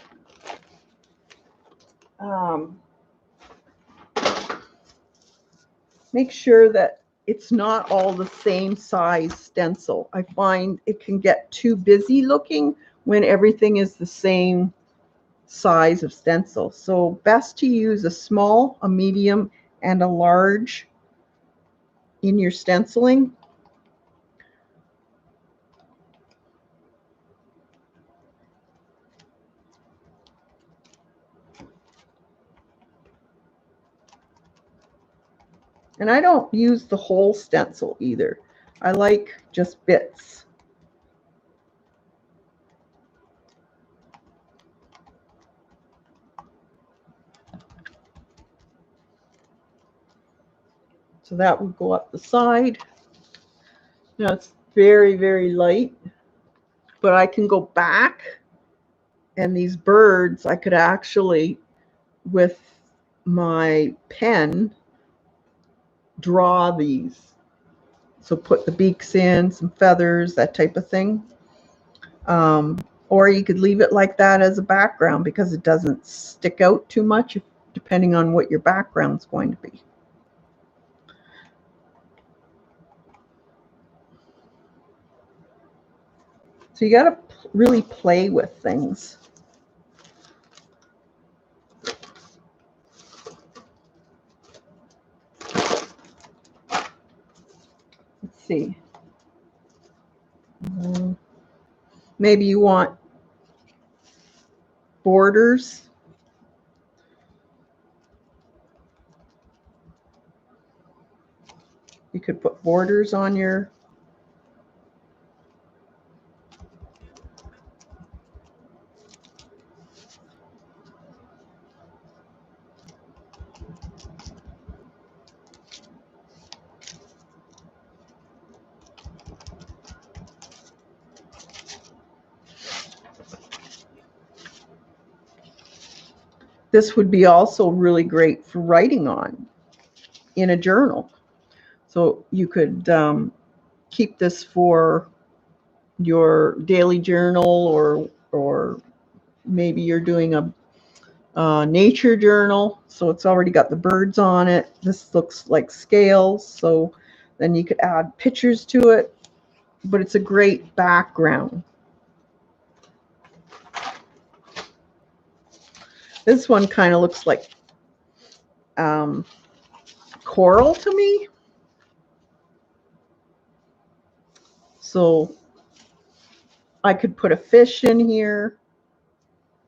make sure that it's not all the same size stencil. I find it can get too busy looking when everything is the same size of stencil. So best to use a small, a medium, and a large in your stenciling. And I don't use the whole stencil either. I like just bits. So that would go up the side. Now it's very, very light, but I can go back, and these birds, I could actually, with my pen, draw these. So put the beaks in, some feathers, that type of thing. Or you could leave it like that as a background because it doesn't stick out too much depending on what your background's going to be. So you got to really play with things. Let's see. Maybe you want borders. You could put borders on your This would be also really great for writing on in a journal. So you could keep this for your daily journal, or maybe you're doing nature journal. So it's already got the birds on it. This looks like scales. So then you could add pictures to it. But it's a great background. This one kind of looks like coral to me. So I could put a fish in here.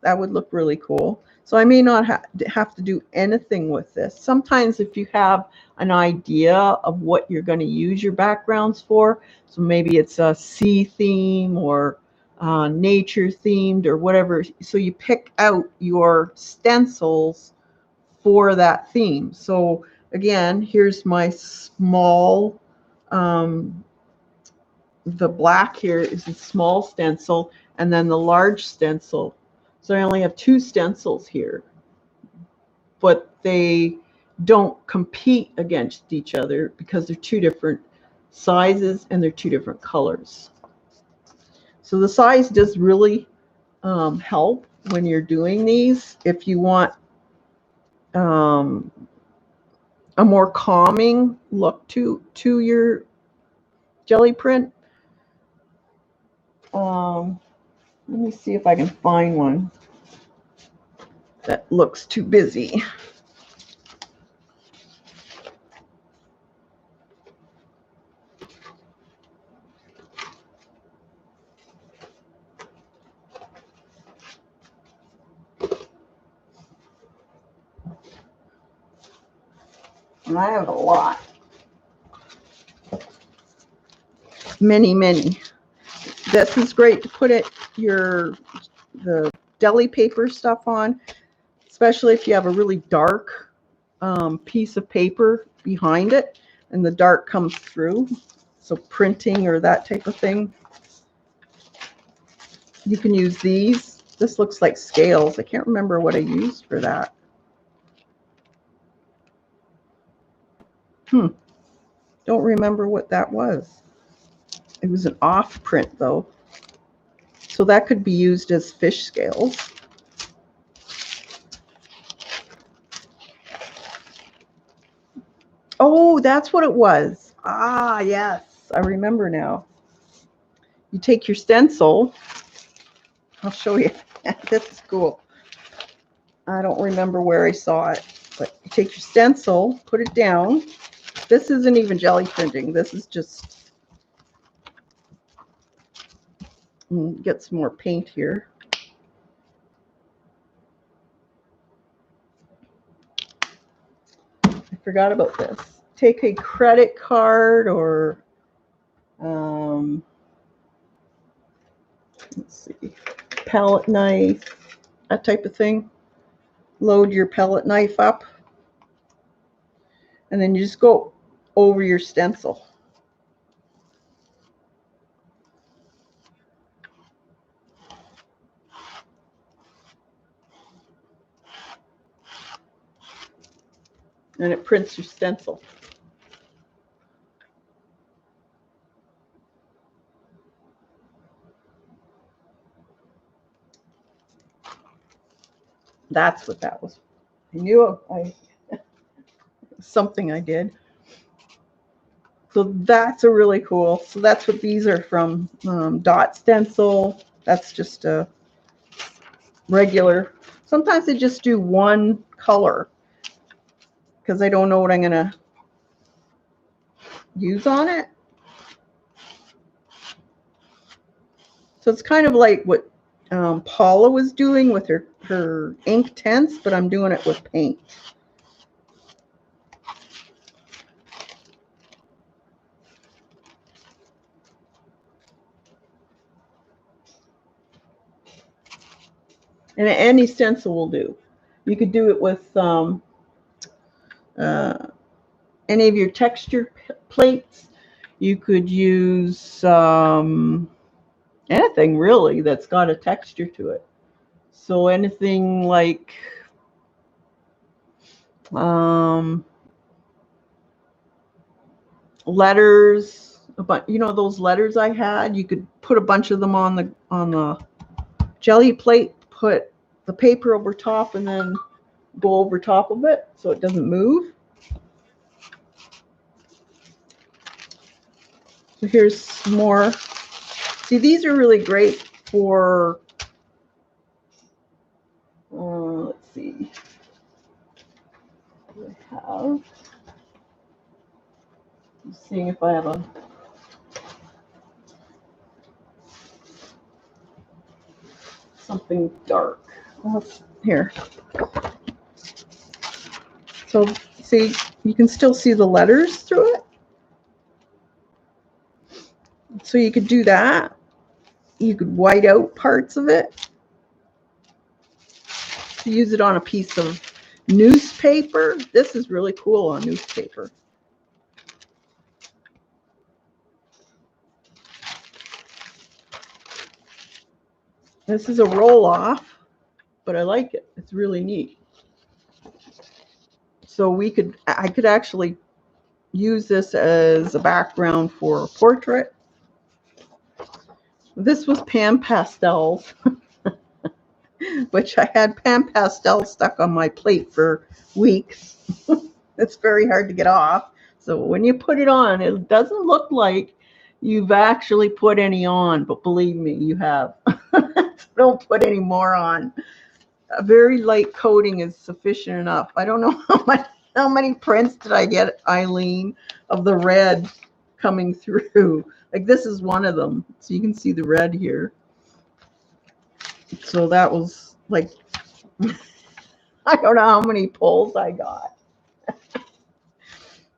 That would look really cool. So I may not have to do anything with this. Sometimes if you have an idea of what you're going to use your backgrounds for, so maybe it's a sea theme or nature themed or whatever, so you pick out your stencils for that theme. So again, here's my small, the black here is a small stencil, and then the large stencil. So I only have 2 stencils here, but they don't compete against each other because they're 2 different sizes and they're 2 different colors. So the size does really help when you're doing these. If you want a more calming look to your jelly print, let me see if I can find one that looks too busy. And I have a lot. Many. This is great to put the deli paper stuff on, especially if you have a really dark piece of paper behind it and the dark comes through. So printing or that type of thing. You can use these. This looks like scales. I can't remember what I used for that. Don't remember what that was. It was an off print though. So that could be used as fish scales. Oh, that's what it was. Ah, yes. I remember now. You take your stencil. I'll show you. This is cool. I don't remember where I saw it, but you take your stencil, put it down. This isn't even jelly printing. This is just get some more paint here. I forgot about this. Take a credit card or let's see, palette knife, that type of thing. Load your palette knife up, and then you just go over your stencil. And it prints your stencil. That's what that was. I knew something I did. So that's a really cool. So that's what these are from. Dot stencil. That's just a regular. Sometimes I just do one color because I don't know what I'm going to use on it. So it's kind of like what Paula was doing with her ink tints, but I'm doing it with paint. And any stencil will do. You could do it with any of your texture plates. You could use anything really that's got a texture to it. So anything like letters, but you know those letters I had, you could put a bunch of them on the jelly plate, put the paper over top, and then go over top of it so it doesn't move. So here's some more. See, these are really great for, let's see, what do I have? I'm seeing if I have a, something dark. Here. So see, you can still see the letters through it. So you could do that. You could white out parts of it. Use it on a piece of newspaper. This is really cool on newspaper. This is a roll-off, but I like it. It's really neat. So I could actually use this as a background for a portrait. This was Pan Pastels, which I had Pan Pastel stuck on my plate for weeks. It's very hard to get off. So when you put it on, it doesn't look like you've actually put any on, but believe me, you have. Don't put any more on. A very light coating is sufficient enough. I don't know how many prints did I get, Eileen, of the red coming through. Like this is one of them. So you can see the red here. So that was like, I don't know how many pulls I got.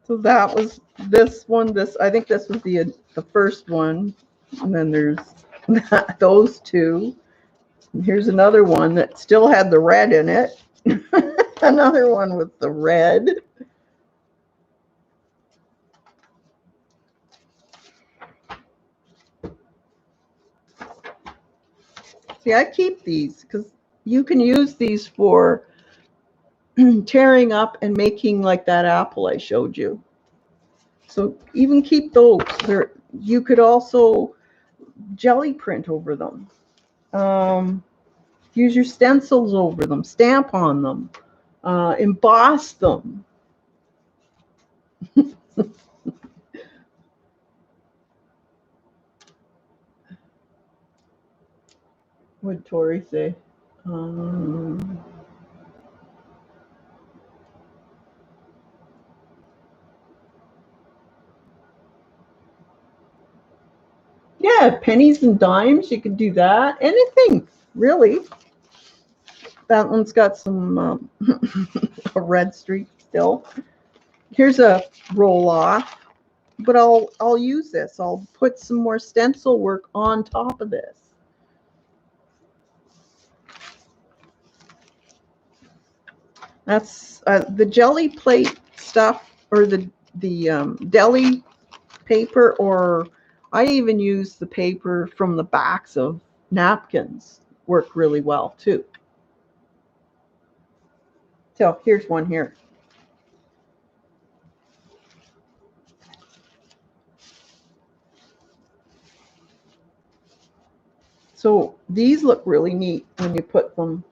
So that was this one. I think this was the first one. And then there's those two. And here's another one that still had the red in it. Another one with the red. See, I keep these because you can use these for tearing up and making like that apple I showed you. So even keep those. You could also jelly print over them. Use your stencils over them, stamp on them, emboss them. What did Tori say? Yeah, pennies and dimes, you could do that. Anything, really. That one's got some a red streak still. Here's a roll off, but I'll use this. I'll put some more stencil work on top of this. That's the jelly plate stuff, or the deli paper, or I even use the paper from the backs of napkins. Work really well too. So here's one here. So these look really neat when you put them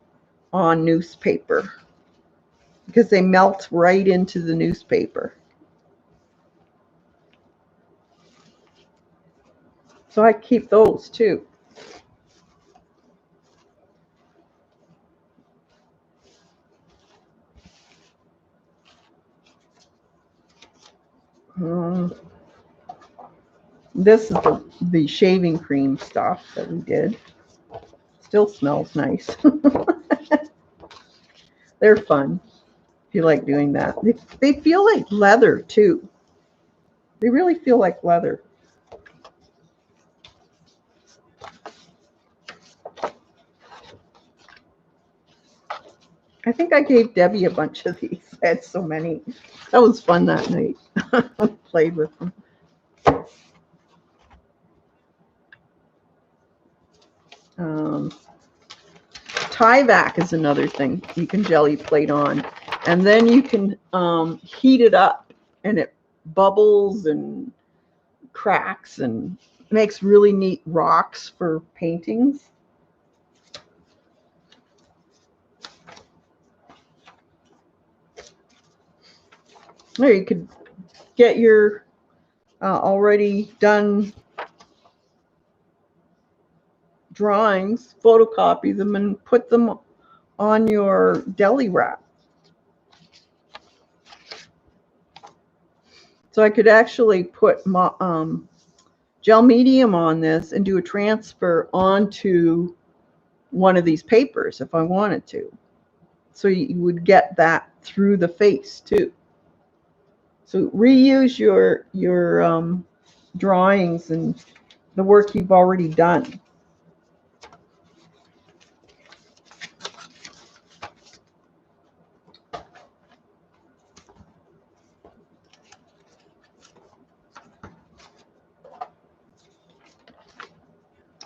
on newspaper because they melt right into the newspaper. So I keep those too. This is the shaving cream stuff that we did. Still smells nice. They're fun if you like doing that. They feel like leather too. They really feel like leather. I think I gave Debbie a bunch of these. I had so many. That was fun that night. Played with them. Tyvek is another thing you can jelly plate on, and then you can heat it up, and it bubbles and cracks and makes really neat rocks for paintings. There, you could get your already done drawings, photocopy them, and put them on your deli wrap. So I could actually put gel medium on this and do a transfer onto one of these papers if I wanted to. So you would get that through the face too. So reuse your drawings and the work you've already done.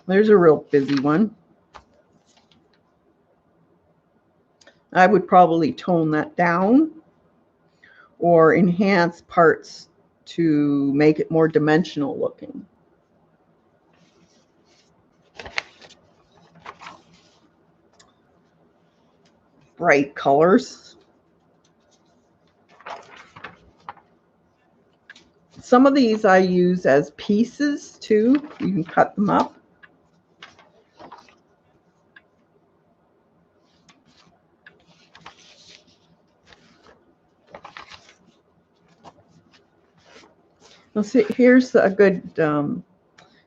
There's a real busy one. I would probably tone that down or enhance parts to make it more dimensional looking. Bright colors. Some of these I use as pieces too. You can cut them up. Let's see, here's a good,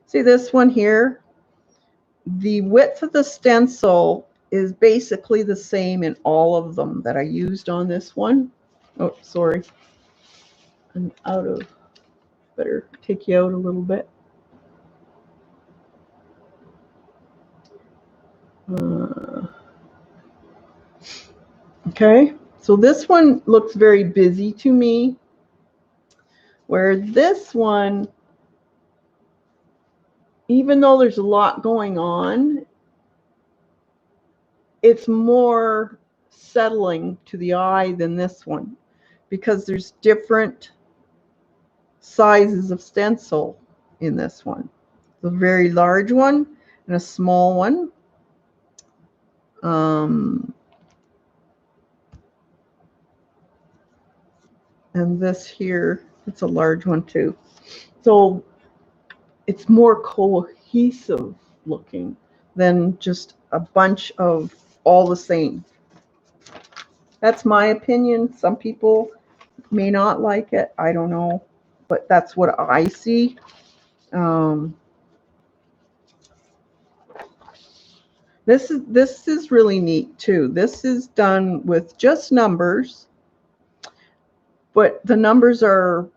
see this one here? The width of the stencil is basically the same in all of them that I used on this one. Oh, sorry. I'm out of, better take you out a little bit. Okay, so this one looks very busy to me, where this one, even though there's a lot going on, it's more settling to the eye than this one, because there's different sizes of stencil in this one. A very large one and a small one. And this here, it's a large one too. So it's more cohesive looking than just a bunch of all the same. That's my opinion. Some people may not like it. I don't know, but that's what I see. This is really neat too. This is done with just numbers, but the numbers are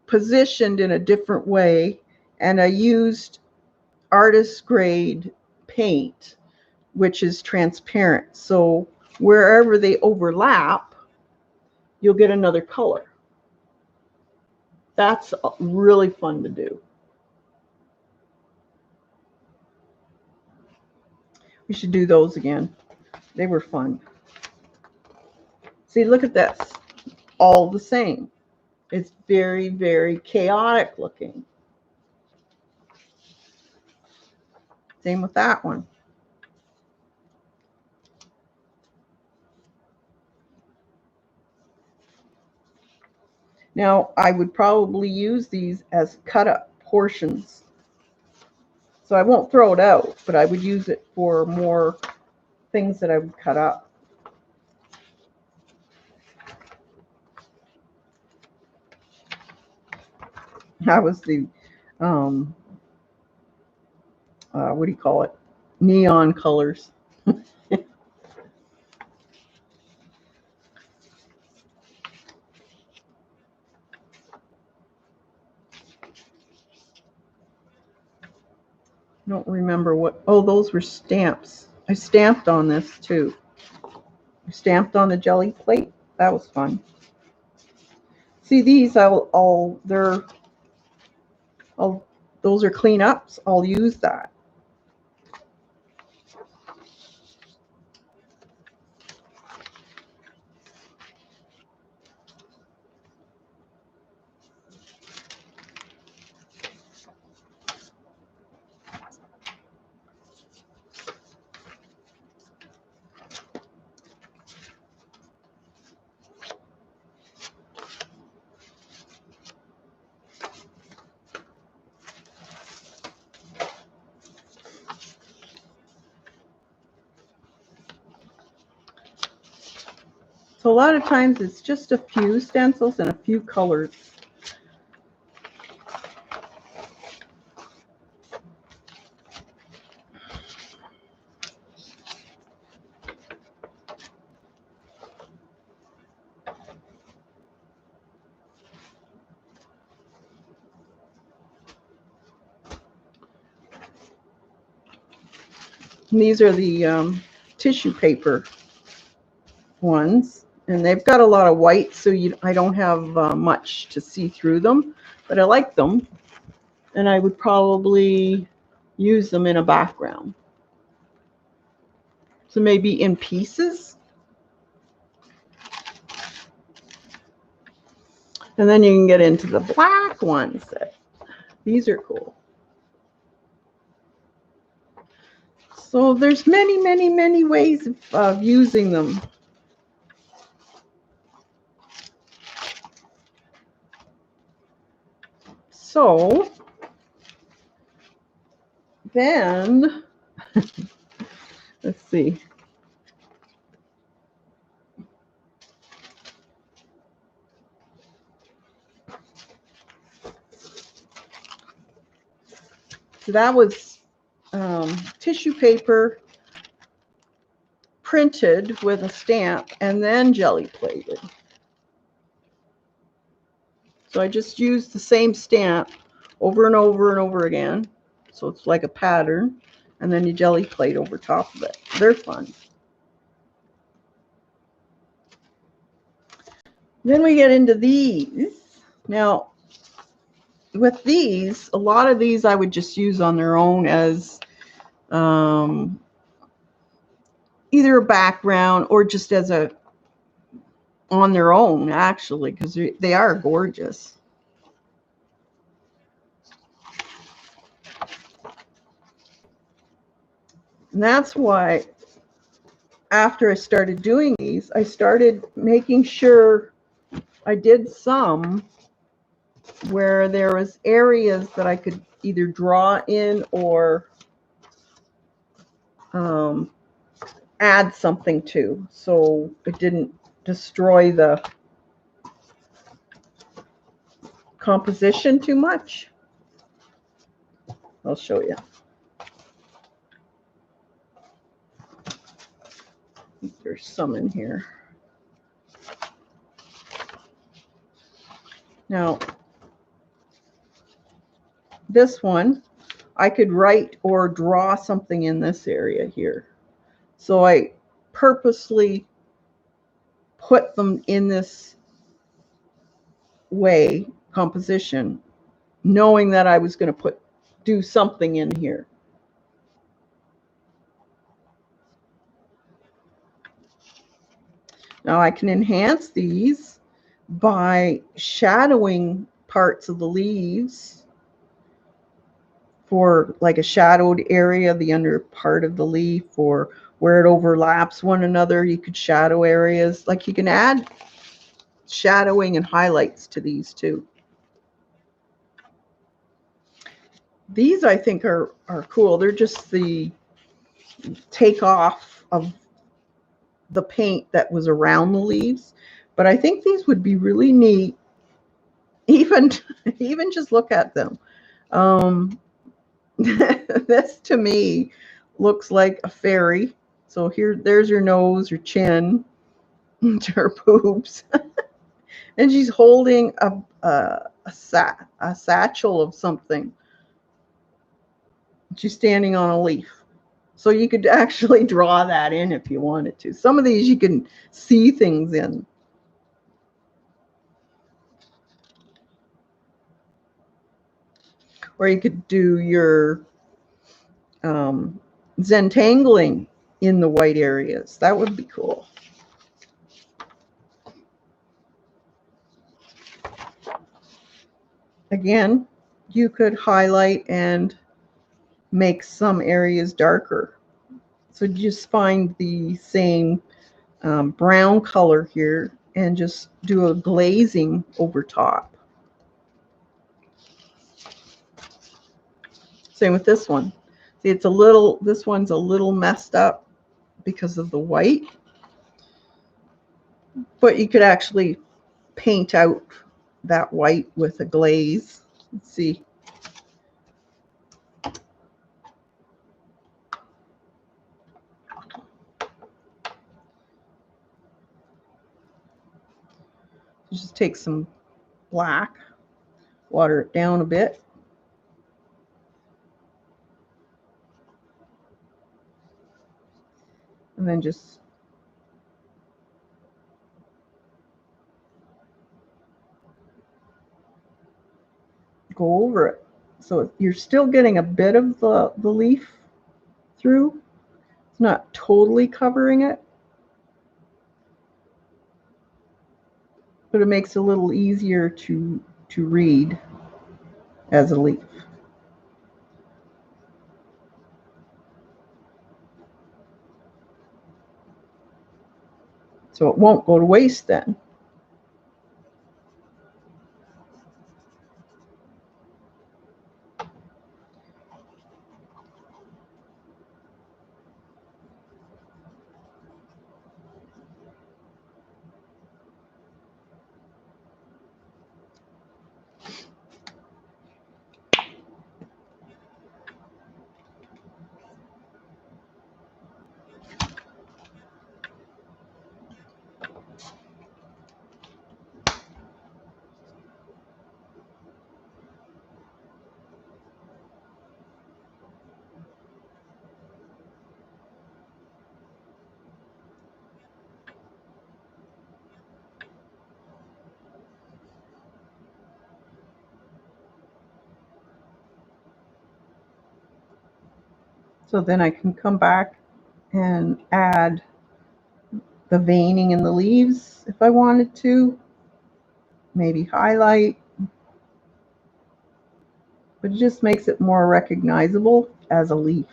positioned in a different way, and I used artist grade paint, which is transparent. So wherever they overlap, you'll get another color. That's really fun to do. We should do those again. They were fun. See, look at this. All the same. It's very, very chaotic looking. Same with that one. Now, I would probably use these as cut up portions. So I won't throw it out, but I would use it for more things that I would cut up. That was the, what do you call it? Neon colors. I don't remember what, oh, those were stamps. I stamped on this too. I stamped on the jelly plate. That was fun. See, these those are cleanups. I'll use that. So a lot of times it's just a few stencils and a few colors. And these are the tissue paper ones, and they've got a lot of white, so I don't have much to see through them, but I like them, and I would probably use them in a background. So maybe in pieces. And then you can get into the black ones. These are cool. So there's many, many, many ways of using them. So then, let's see. So that was tissue paper printed with a stamp and then jelly plated. So I just used the same stamp over and over and over again. So it's like a pattern, and then you jelly plate over top of it. They're fun. Then we get into these. Now, with these, a lot of these I would just use on their own as either a background or just as a on their own, actually, because they are gorgeous. And that's why after I started doing these, I started making sure I did some where there was areas that I could either draw in or add something to, so it didn't destroy the composition too much. I'll show you. There's some in here. Now, this one, I could write or draw something in this area here. So I purposely put them in this way, composition, knowing that I was going to do something in here. Now I can enhance these by shadowing parts of the leaves for like a shadowed area, the under part of the leaf, or where it overlaps one another. You could shadow areas. Like you can add shadowing and highlights to these too. These I think are cool. They're just the takeoff of the paint that was around the leaves. But I think these would be really neat. Even just look at them. This to me looks like a fairy. So there's her nose, her chin, her boobs, and she's holding a satchel of something. She's standing on a leaf. So you could actually draw that in if you wanted to. Some of these you can see things in. Or you could do your Zentangling in the white areas. That would be cool. Again, you could highlight and make some areas darker. So just find the same brown color here and just do a glazing over top. Same with this one. See, this one's a little messed up because of the white. But you could actually paint out that white with a glaze. Let's see. Just take some black, water it down a bit. And then just go over it. So you're still getting a bit of the leaf through. It's not totally covering it, but it makes it a little easier to read as a leaf. So it won't go to waste then. So then I can come back and add the veining in the leaves if I wanted to. Maybe highlight. But it just makes it more recognizable as a leaf.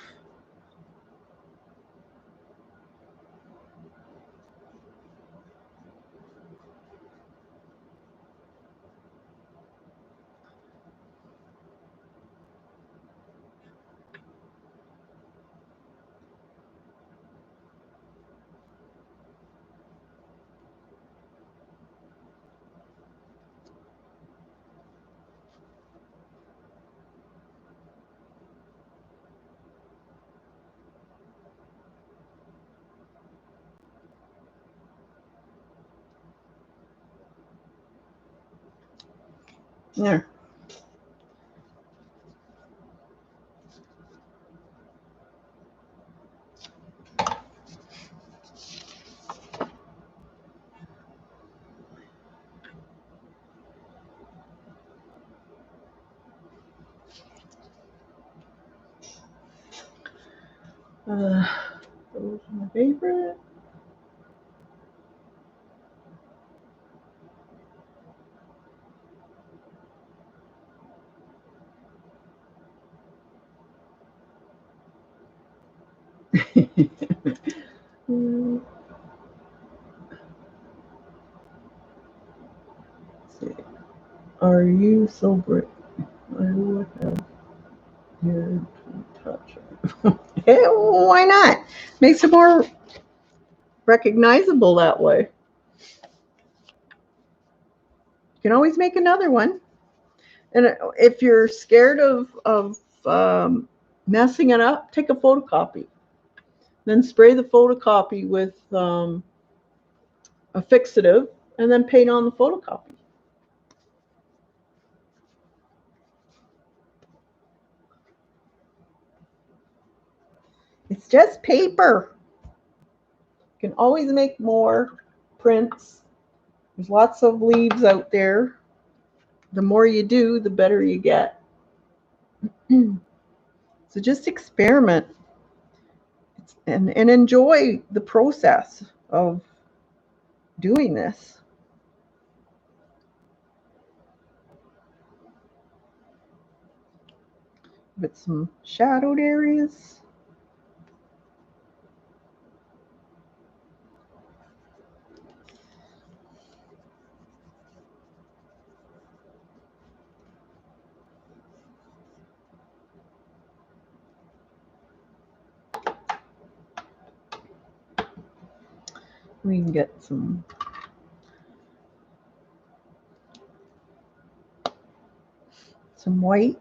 There. Those are my favorite. Are you so bright? I would have dared to touch it. Hey, why not? Makes it more recognizable that way. You can always make another one. And if you're scared of messing it up, take a photocopy. Then spray the photocopy with a fixative and then paint on the photocopy. It's just paper. You can always make more prints. There's lots of leaves out there. The more you do, the better you get. So just experiment and enjoy the process of doing this. With some shadowed areas. We can get some some white.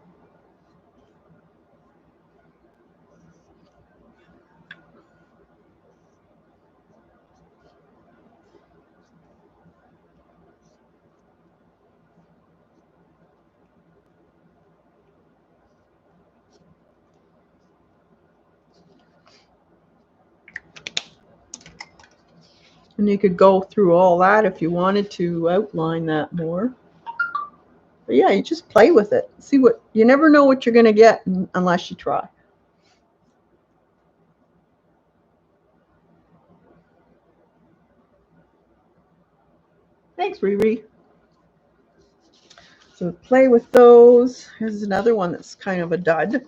And you could go through all that if you wanted to outline that more. But yeah, you just play with it. See what, you never know what you're going to get unless you try. Thanks, Riri. So play with those. Here's another one that's kind of a dud.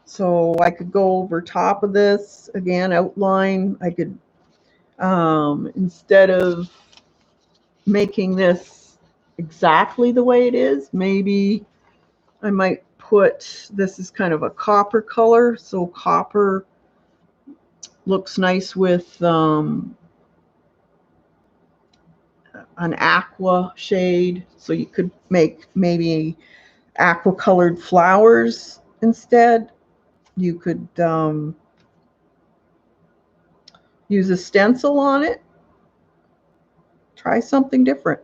So I could go over top of this, again, outline. I could, instead of making this exactly the way it is, maybe I might put, this is kind of a copper color. So copper looks nice with an aqua shade. So you could make maybe aqua colored flowers instead. You could use a stencil on it. Try something different.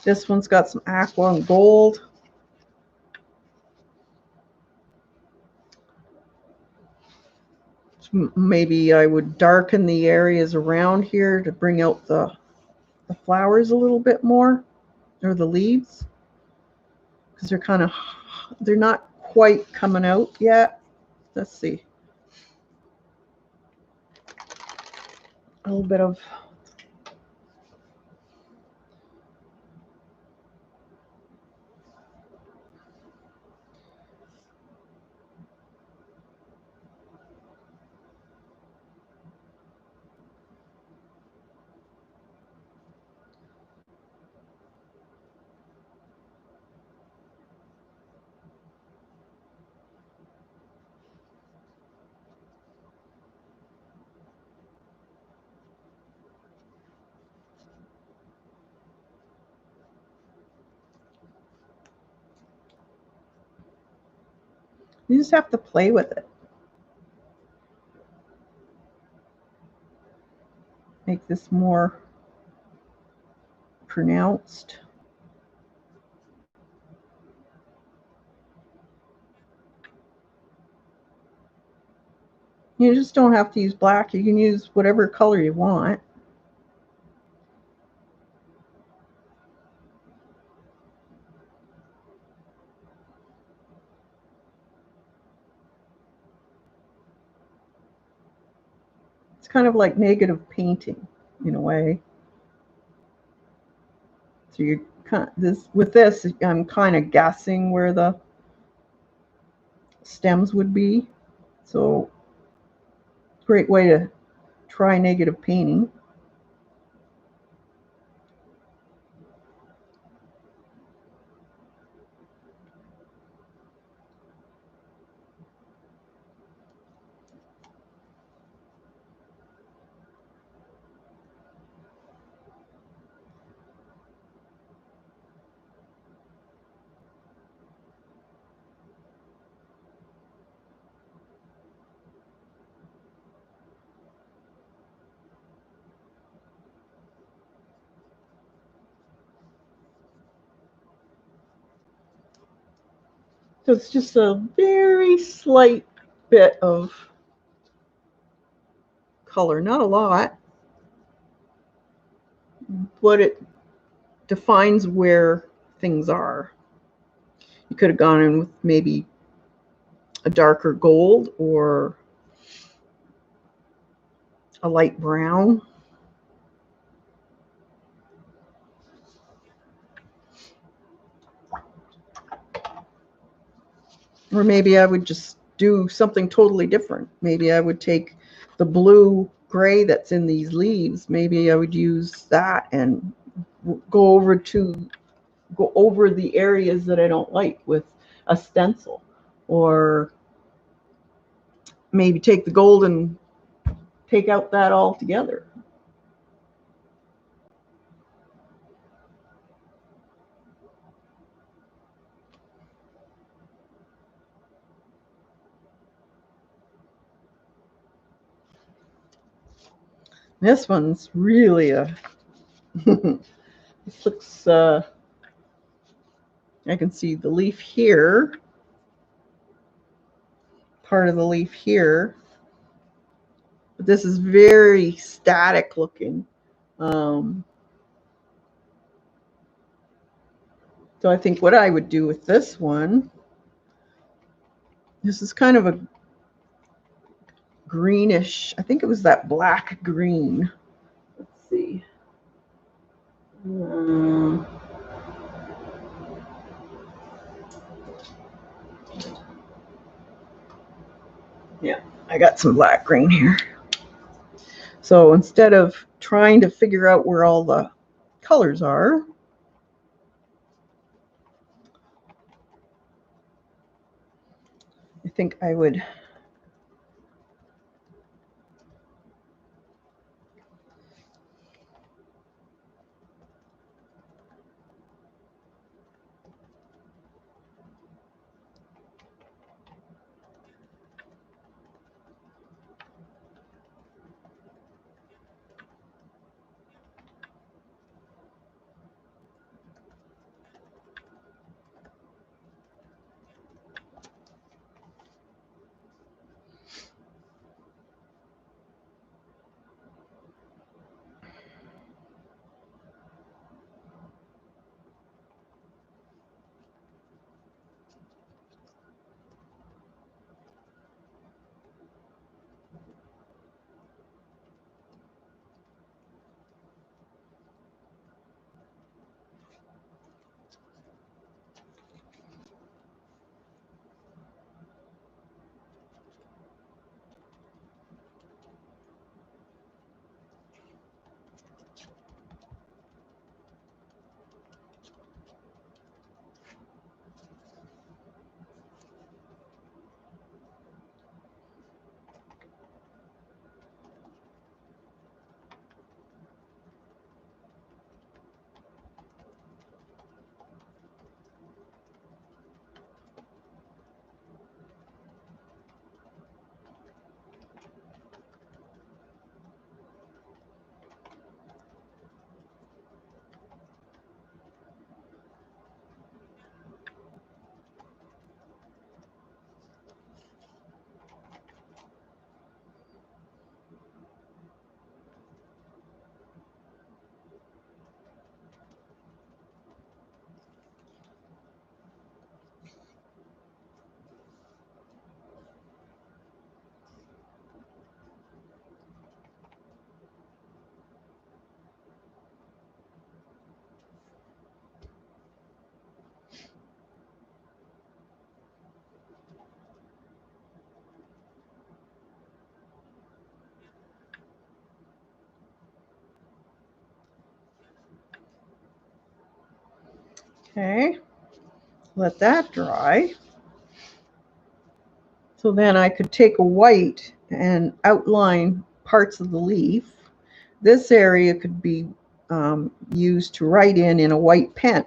This one's got some aqua and gold. Maybe I would darken the areas around here to bring out the flowers a little bit more, or the leaves, because they're not quite coming out yet. Let's see. A little bit of you just have to play with it. Make this more pronounced. You just don't have to use black. You can use whatever color you want. It's kind of like negative painting in a way. So you with this, I'm kind of guessing where the stems would be. So great way to try negative painting. So it's just a very slight bit of color, not a lot, but it defines where things are. You could have gone in with maybe a darker gold or a light brown. Or maybe I would just do something totally different. Maybe I would take the blue gray that's in these leaves. Maybe I would use that and go over the areas that I don't like with a stencil. Or maybe take the gold and take out that altogether. This one's really a, this looks, I can see the leaf here, part of the leaf here. But this is very static looking. So I think what I would do with this one, this is kind of a greenish, I think it was that black green. Let's see. Yeah, I got some black green here. So instead of trying to figure out where all the colors are, I think I would okay, let that dry. So then I could take a white and outline parts of the leaf. This area could be used to write in a white pen.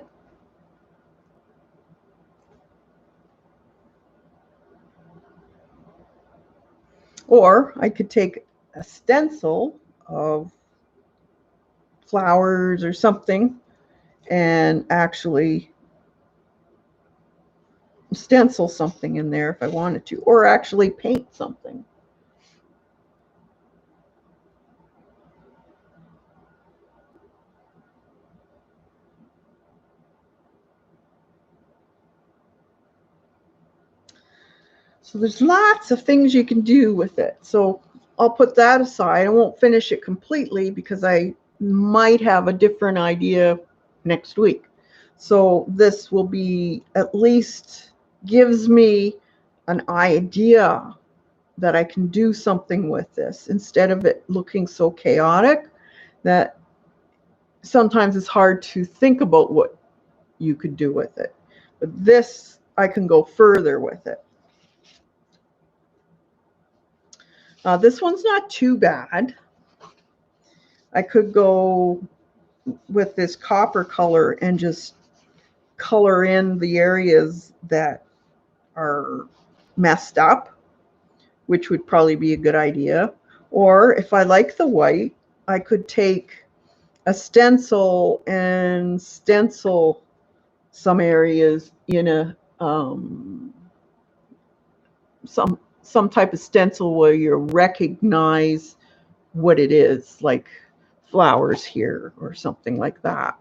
Or I could take a stencil of flowers or something and actually stencil something in there if I wanted to, or actually paint something. So there's lots of things you can do with it. So I'll put that aside. I won't finish it completely because I might have a different idea next week. So this will be, at least gives me an idea that I can do something with this instead of it looking so chaotic that sometimes it's hard to think about what you could do with it. But this, I can go further with it. This one's not too bad. I could go with this copper color and just color in the areas that are messed up, which would probably be a good idea. Or if I like the white, I could take a stencil and stencil some areas in a some type of stencil where you recognize what it is, like flowers here or something like that.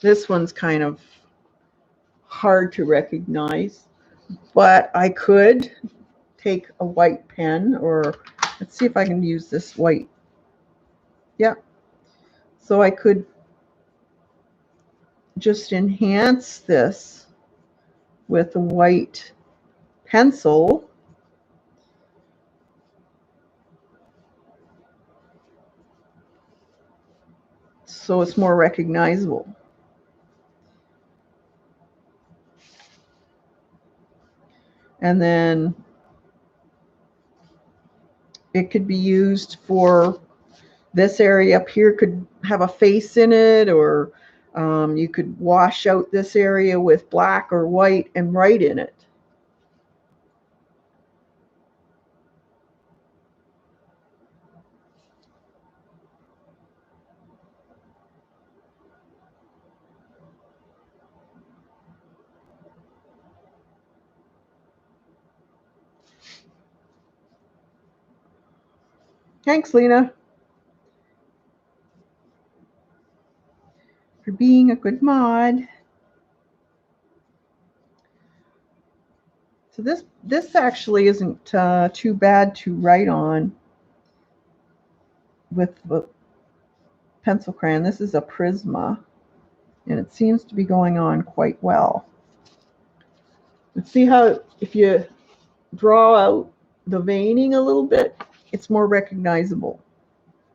This one's kind of hard to recognize, but I could take a white pen, or let's see if I can use this white. Yeah. So I could just enhance this with a white pencil. So it's more recognizable. And then it could be used for this area up here, could have a face in it, or you could wash out this area with black or white and write in it. Thanks, Lena, for being a good mod. So this actually isn't too bad to write on with the pencil crayon. This is a Prisma, and it seems to be going on quite well. And see how if you draw out the veining a little bit, it's more recognizable.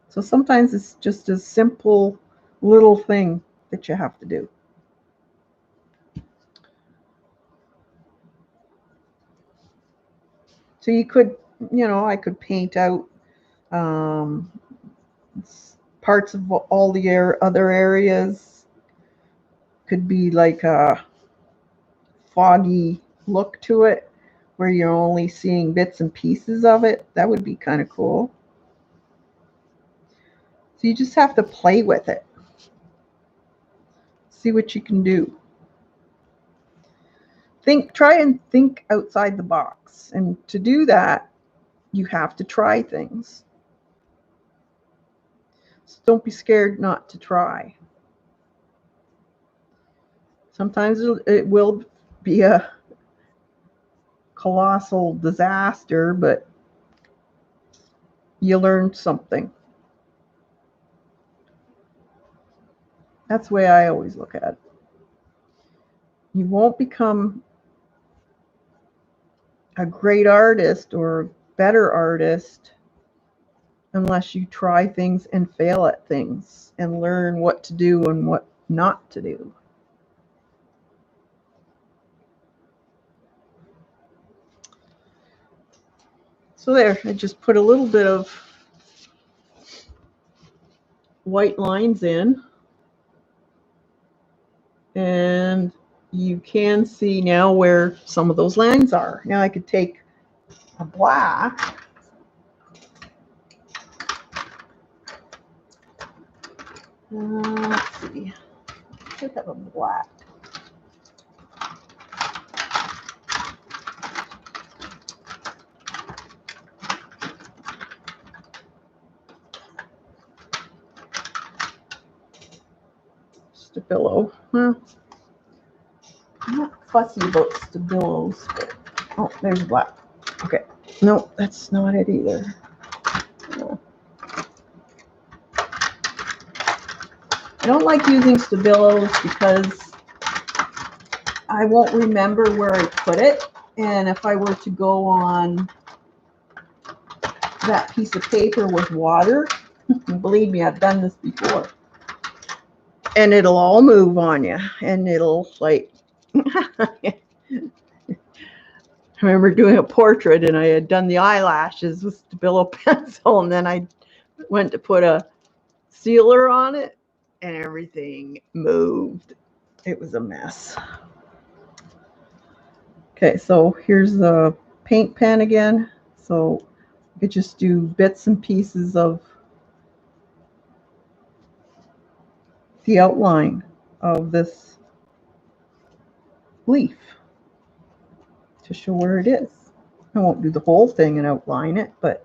So sometimes it's just a simple little thing that you have to do. So you could, I could paint out parts of all the other areas. Could be like a foggy look to it where you're only seeing bits and pieces of it. That would be kind of cool. So you just have to play with it. See what you can do. Try and think outside the box. And to do that, you have to try things. So don't be scared not to try. Sometimes it will be a colossal disaster, but you learned something. That's the way I always look at it. You won't become a great artist or a better artist unless you try things and fail at things and learn what to do and what not to do. So there, I just put a little bit of white lines in, and you can see now where some of those lines are. Now I could take a black let's see, I should have a black. Stabilo. Well, I'm not fussy about Stabilos, but oh, there's black. Okay, no, that's not it either. No. I don't like using Stabilos because I won't remember where I put it, and if I were to go on that piece of paper with water, believe me, I've done this before, and it'll all move on you, and it'll like I remember doing a portrait, and I had done the eyelashes with Stabilo pencil, and then I went to put a sealer on it, and everything moved. It was a mess. Okay, so here's the paint pen again. So I could just do bits and pieces of the outline of this leaf to show where it is. I won't do the whole thing and outline it, but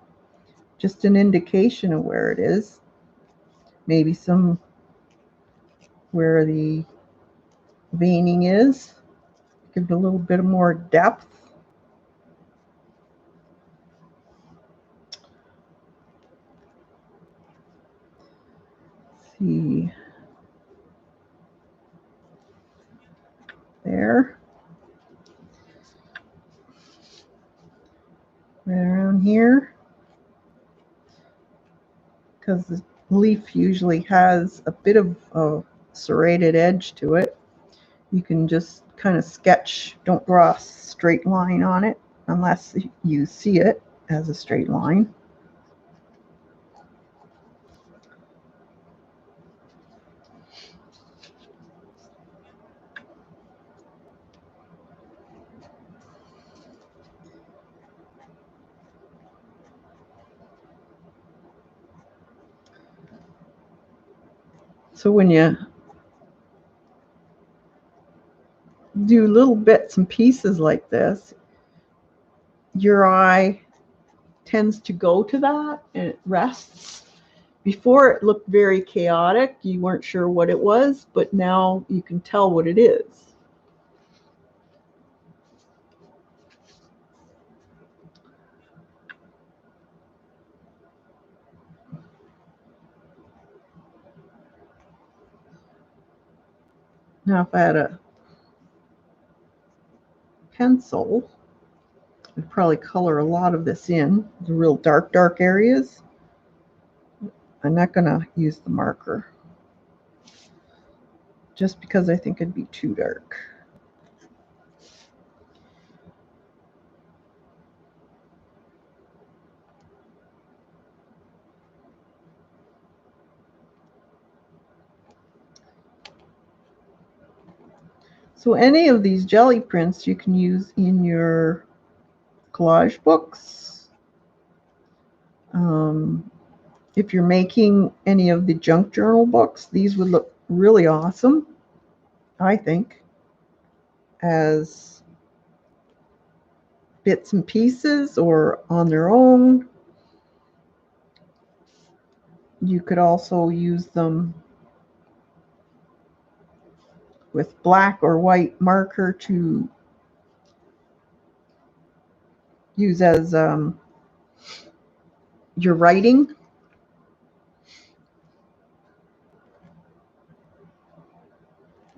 just an indication of where it is. Maybe some where the veining is. Give it a little bit more depth. Let's see. There. Right around here. Because the leaf usually has a bit of a serrated edge to it. You can just kind of sketch, don't draw a straight line on it unless you see it as a straight line. So when you do little bits and pieces like this, your eye tends to go to that and it rests. Before it looked very chaotic, you weren't sure what it was, but now you can tell what it is. Now if I had a pencil, I'd probably color a lot of this in, the real dark areas. I'm not going to use the marker just because I think it'd be too dark. So any of these jelly prints you can use in your collage books. If you're making any of the junk journal books, these would look really awesome, I think, as bits and pieces or on their own. You could also use them with black or white marker to use as your writing.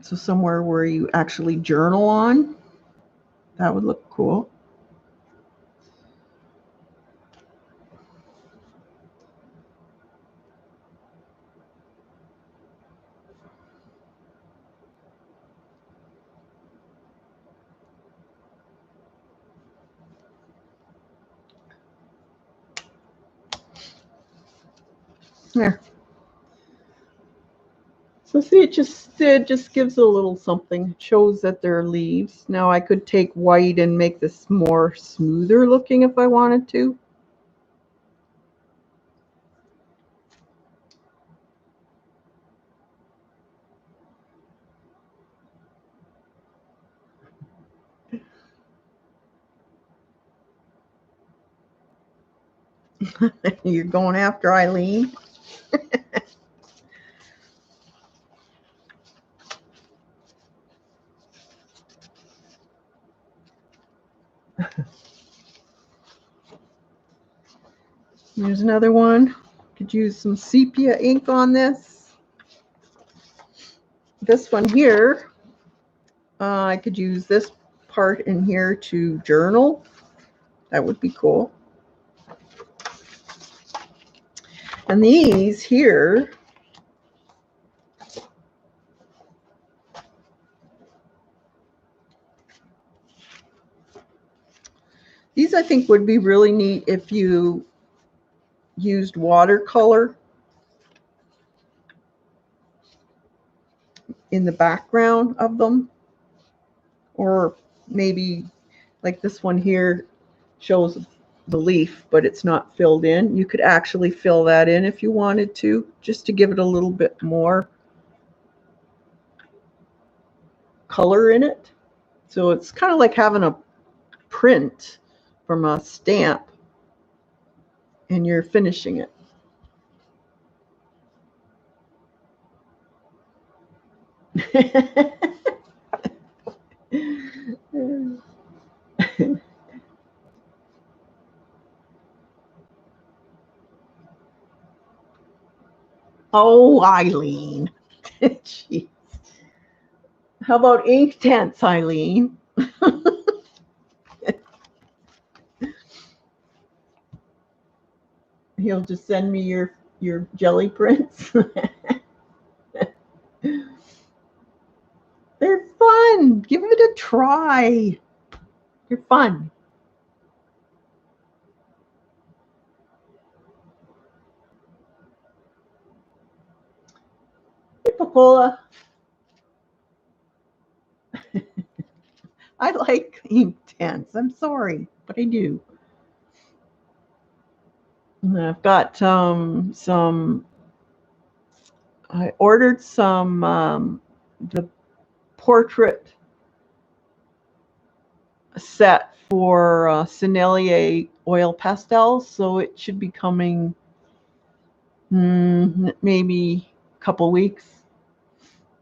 So somewhere where you actually journal on, that would look cool. There. So see, it just gives a little something. It shows that they're leaves. Now I could take white and make this more smoother looking if I wanted to. You're going after Eileen. Here's another one. Could use some sepia ink on this. This one here, I could use this part in here to journal. That would be cool. And these here, these I think would be really neat if you used watercolor in the background of them, or maybe like this one here shows the leaf, but it's not filled in. You could actually fill that in if you wanted to, just to give it a little bit more color in it. So it's kind of like having a print from a stamp and you're finishing it. Oh, Eileen. Jeez. How about ink tents, Eileen? He'll just send me your jelly prints. They're fun. Give it a try. They're fun. Hey, Pacola. I like ink tents. I'm sorry, but I do. And I've got I ordered some the portrait set for Sennelier oil pastels, so it should be coming maybe a couple weeks.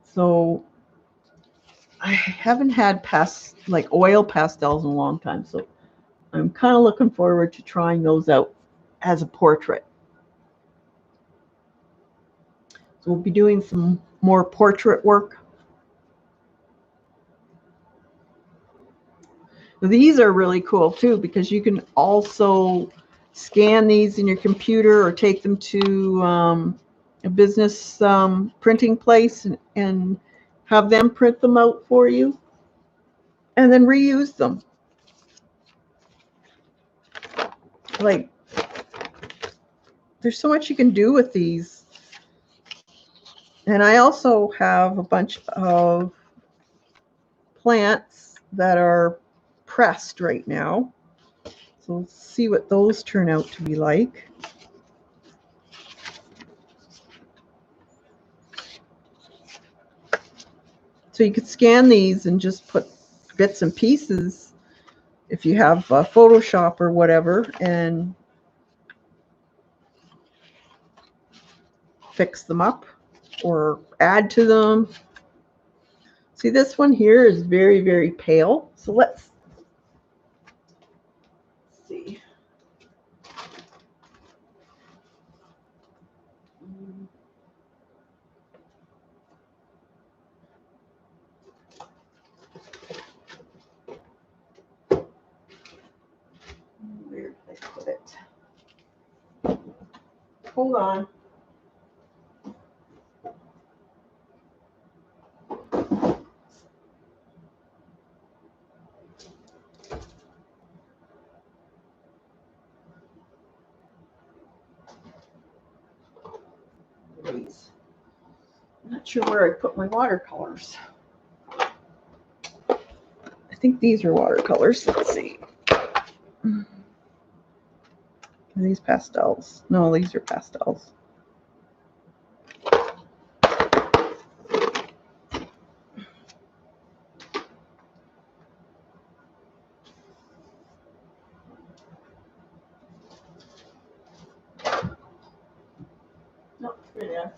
So I haven't had like oil pastels in a long time, so I'm kind of looking forward to trying those out as a portrait. So we'll be doing some more portrait work. These are really cool too, because you can also scan these in your computer or take them to a business printing place and have them print them out for you and then reuse them. Like, there's so much you can do with these. And I also have a bunch of plants that are pressed right now. So let's see what those turn out to be like. So you could scan these and just put bits and pieces if you have Photoshop or whatever and fix them up or add to them. See, this one here is very, very pale. So let's see. Where did I put it? Hold on. I'm not sure where I put my watercolors. I think these are watercolors. Let's see. Are these pastels? No, these are pastels. No, here they are.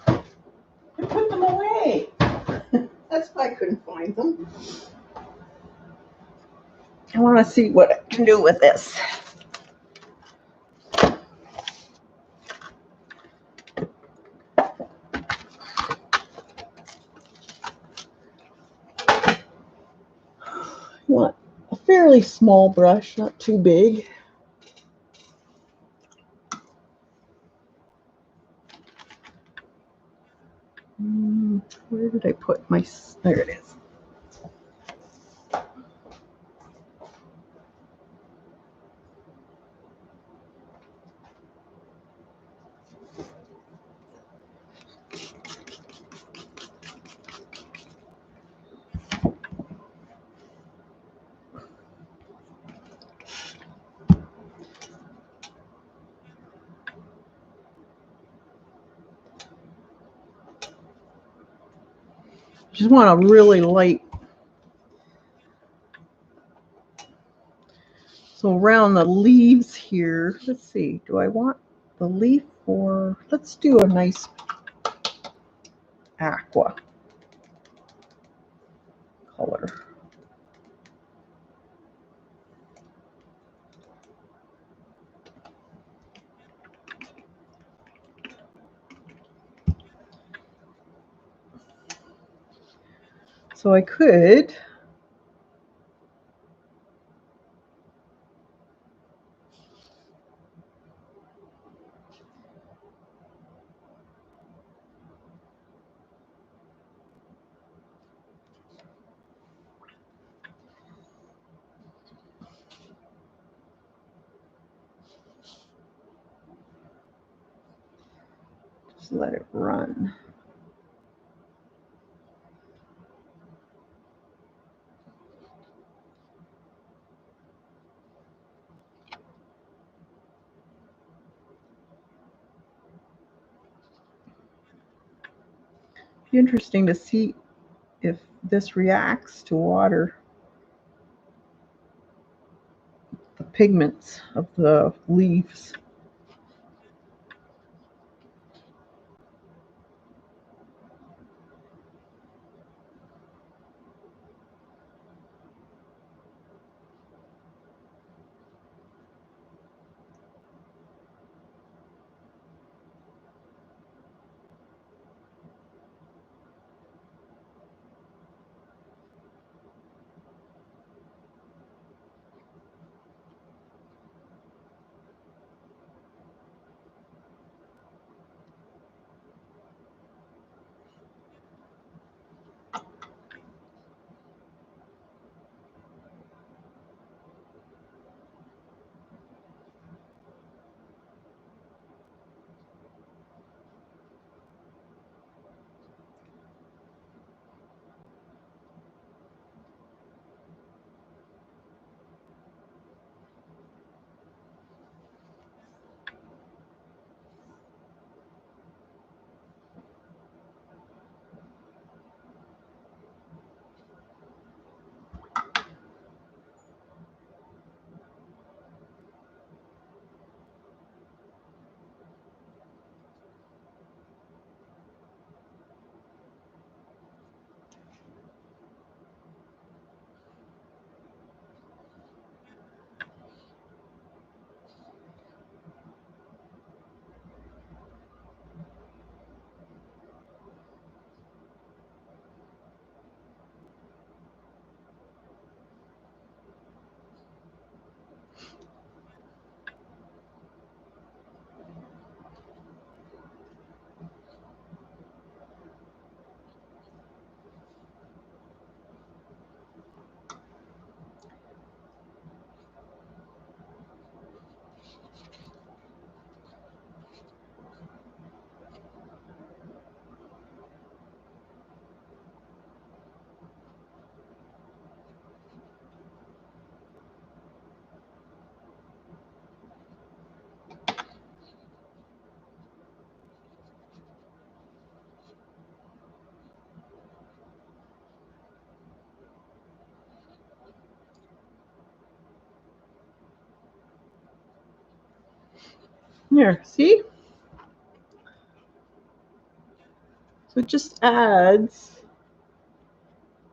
I put them away. That's why I couldn't find them. I want to see what I can do with this. I want a fairly small brush, not too big. Where did I put my, there it is. Just want a really light. So around the leaves here, let's see, do I want the leaf or let's do a nice aqua color. So I could just let it run. Be interesting to see if this reacts to water. The pigments of the leaves. There, see? So it just adds,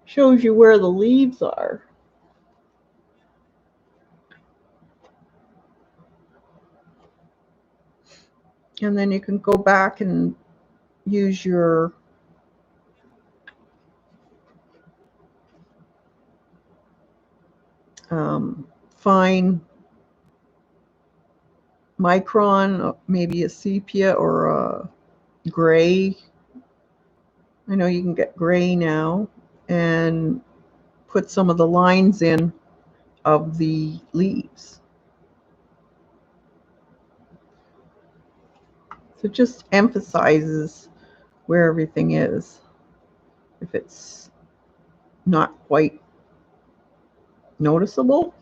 shows you where the leaves are. And then you can go back and use your fine micron, maybe a sepia or a gray. I know you can get gray now, and put some of the lines in of the leaves. So it just emphasizes where everything is if it's not quite noticeable.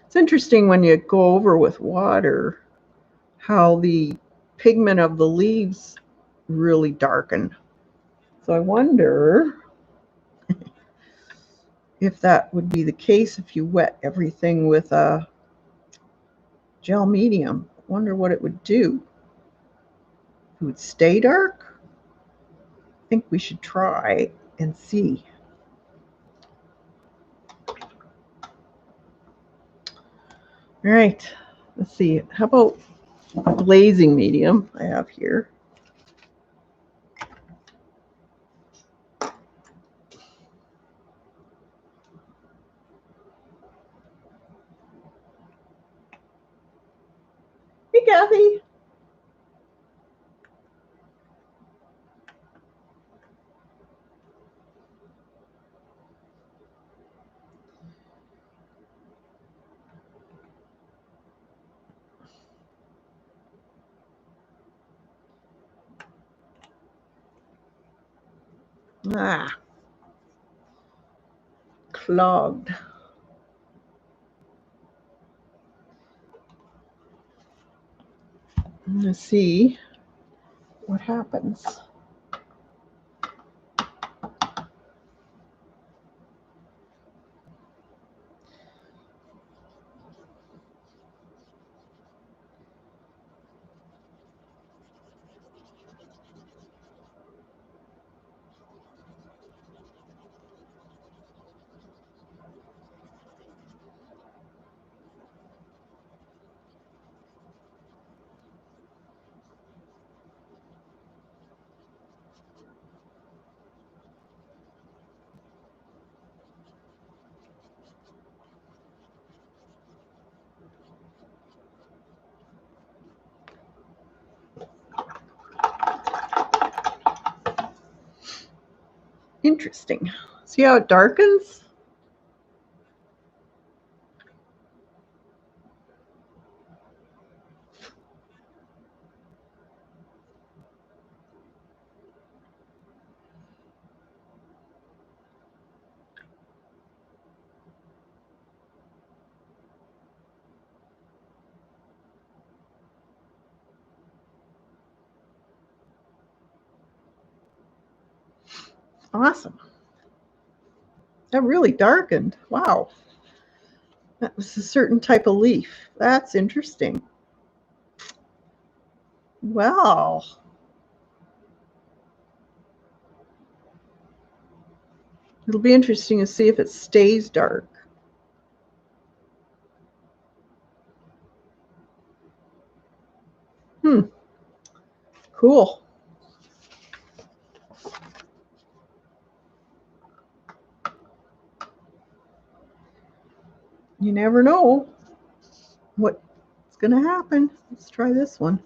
It's interesting when you go over with water how the pigment of the leaves really darken. So I wonder if that would be the case if you wet everything with a gel medium. I wonder what it would do. It would stay dark? I think we should try and see. All right, let's see. How about a glazing medium I have here? Hey, Kathy. Ah, clogged. Let's see what happens. Interesting. See how it darkens? Awesome. That really darkened. Wow. That was a certain type of leaf. That's interesting. Well, it'll be interesting to see if it stays dark. Cool. You never know what's going to happen. Let's try this one.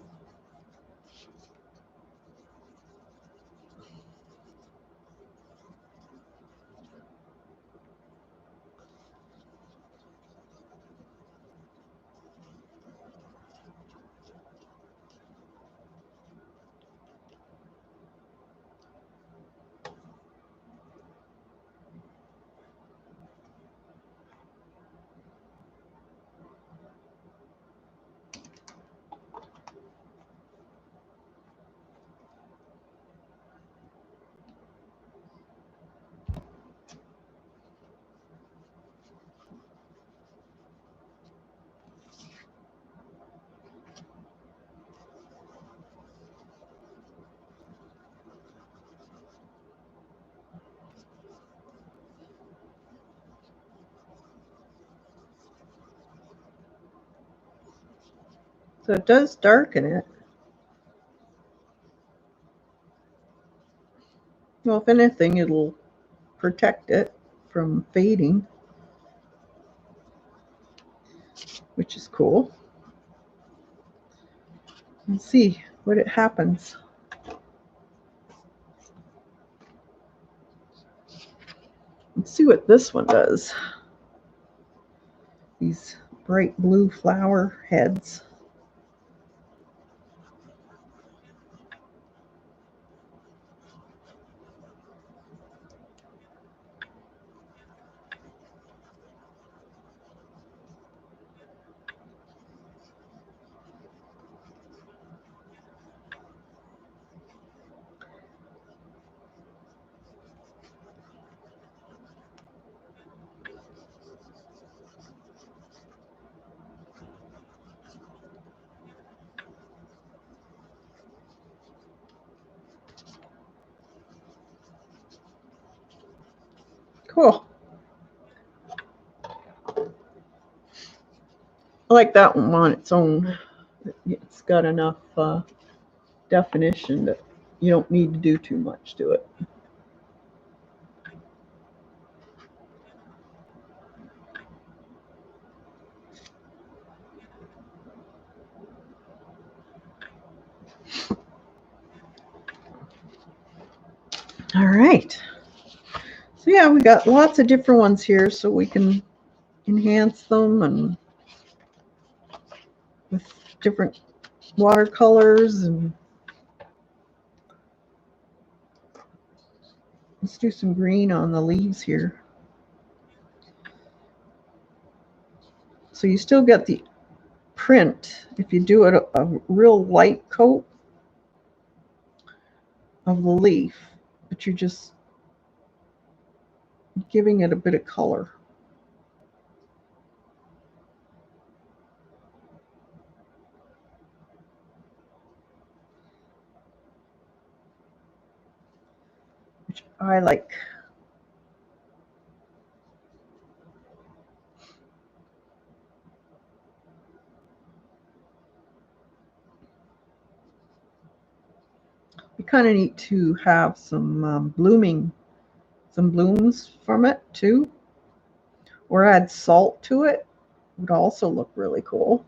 So it does darken it. Well, if anything, it'll protect it from fading, which is cool. Let's see what it happens. Let's see what this one does. These bright blue flower heads. Cool. I like that one on its own. It's got enough definition that you don't need to do too much to it. All right. So yeah, we got lots of different ones here, so we can enhance them and with different watercolors. And let's do some green on the leaves here. So you still get the print if you do it a real light coat of the leaf, but you're just giving it a bit of color. Which I like. We kind of need to have some blooms from it too, or add salt to it. Would also look really cool.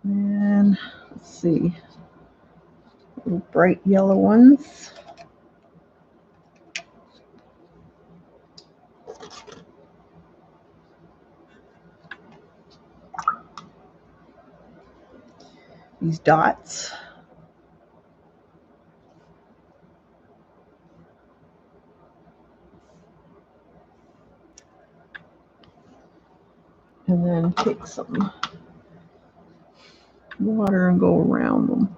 And let's see, little bright yellow ones. These dots. And then take some water and go around them.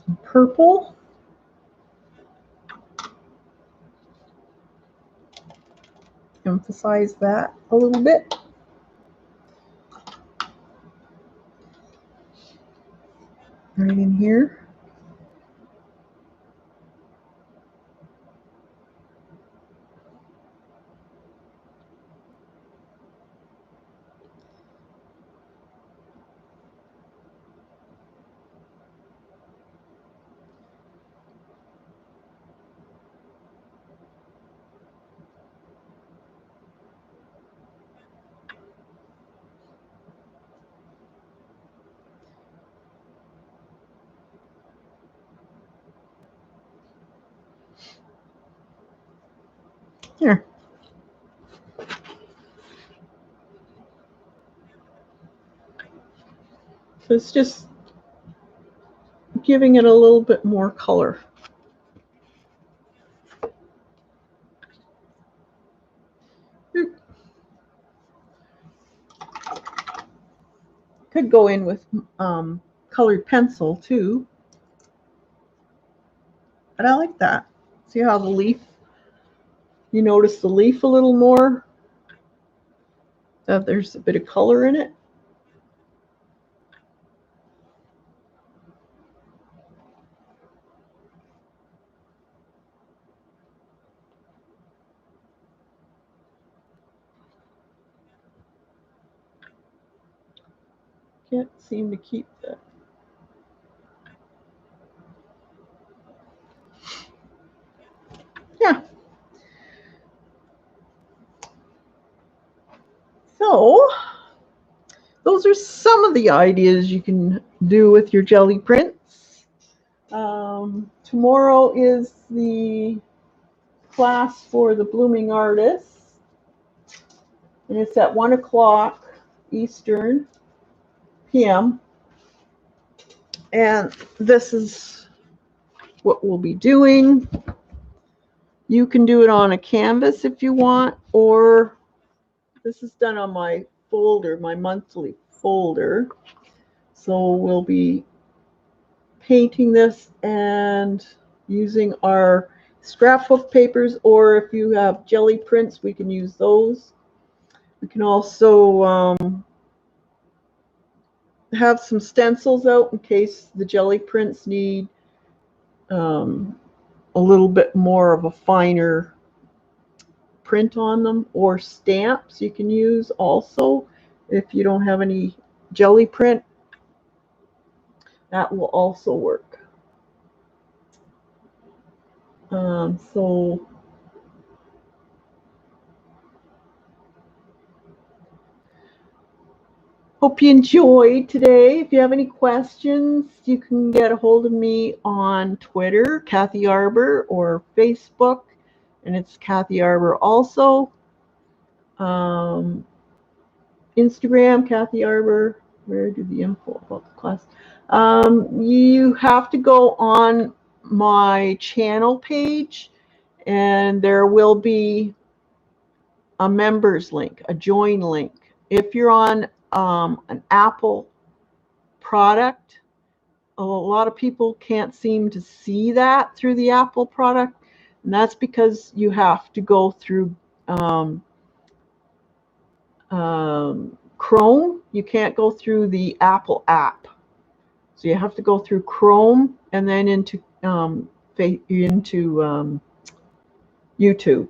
Some purple. Emphasize that a little bit. Right in here. Here. So it's just giving it a little bit more color. Could go in with colored pencil too. But I like that. See how the leaf, you notice the leaf a little more? That there's a bit of color in it. Can't seem to keep that. Yeah. So those are some of the ideas you can do with your jelly prints. Tomorrow is the class for the blooming artists, and it's at 1 o'clock Eastern PM. And this is what we'll be doing. You can do it on a canvas if you want, or this is done on my folder, my monthly folder. So we'll be painting this and using our scrapbook papers, or if you have jelly prints, we can use those. We can also have some stencils out in case the jelly prints need a little bit more of a finer print on them, or stamps you can use also if you don't have any jelly print. That will also work. So hope you enjoyed today. If you have any questions, you can get a hold of me on Twitter, Kathy Arbor, or Facebook, and it's Kathy Arbor also. Instagram, Kathy Arbor. Where do the info about the class? You have to go on my channel page, and there will be a members link, a join link. If you're on an Apple product, a lot of people can't seem to see that through the Apple product, and that's because you have to go through Chrome. You can't go through the Apple app, so you have to go through Chrome and then into YouTube.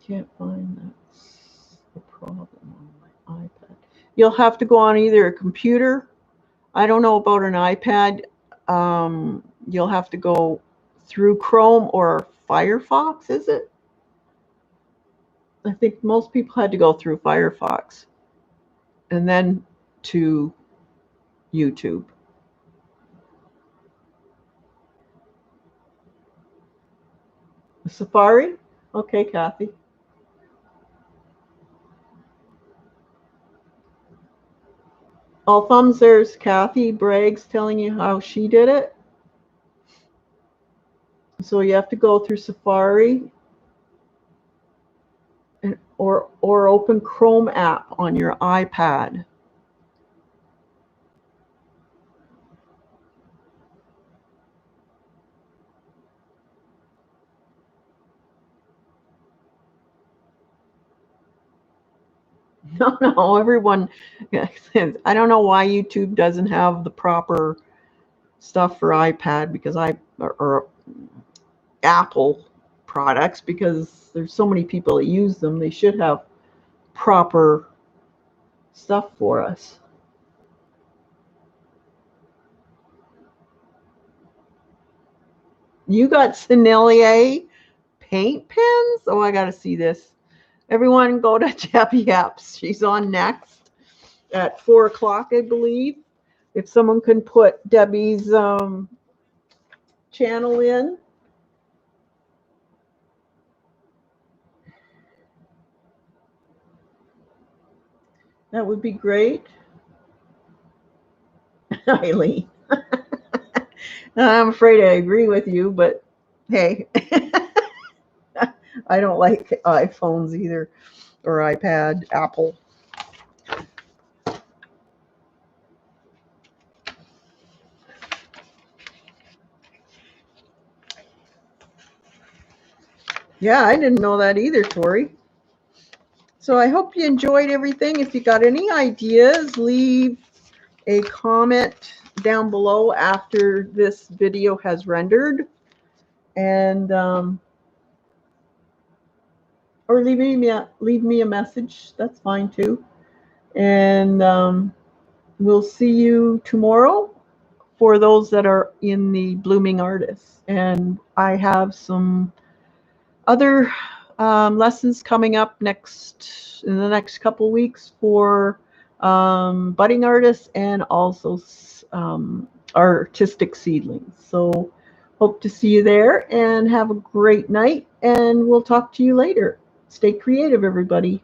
Can't find that's the problem on my iPad. You'll have to go on either a computer. I don't know about an iPad. You'll have to go through Chrome or Firefox, is it? I think most people had to go through Firefox and then to YouTube. Safari? Okay, Kathy. All thumbs, there's Kathy Braggs telling you how she did it. So you have to go through Safari or open Chrome app on your iPad. No, everyone. I don't know why YouTube doesn't have the proper stuff for iPad or Apple products, because there's so many people that use them. They should have proper stuff for us. You got Sennelier paint pens? Oh, I got to see this. Everyone go to Debbie Epps. She's on next at 4 o'clock, I believe. If someone can put Debbie's channel in. That would be great. Eileen. I'm afraid I agree with you, but hey, I don't like iPhones either, or iPad, Apple. Yeah, I didn't know that either, Tori. So I hope you enjoyed everything. If you got any ideas, leave a comment down below after this video has rendered. And or leave me a message. That's fine too. And we'll see you tomorrow for those that are in the Blooming Artists. And I have some other lessons coming up in the next couple weeks for budding artists and also artistic seedlings. So hope to see you there and have a great night. And we'll talk to you later. Stay creative, everybody.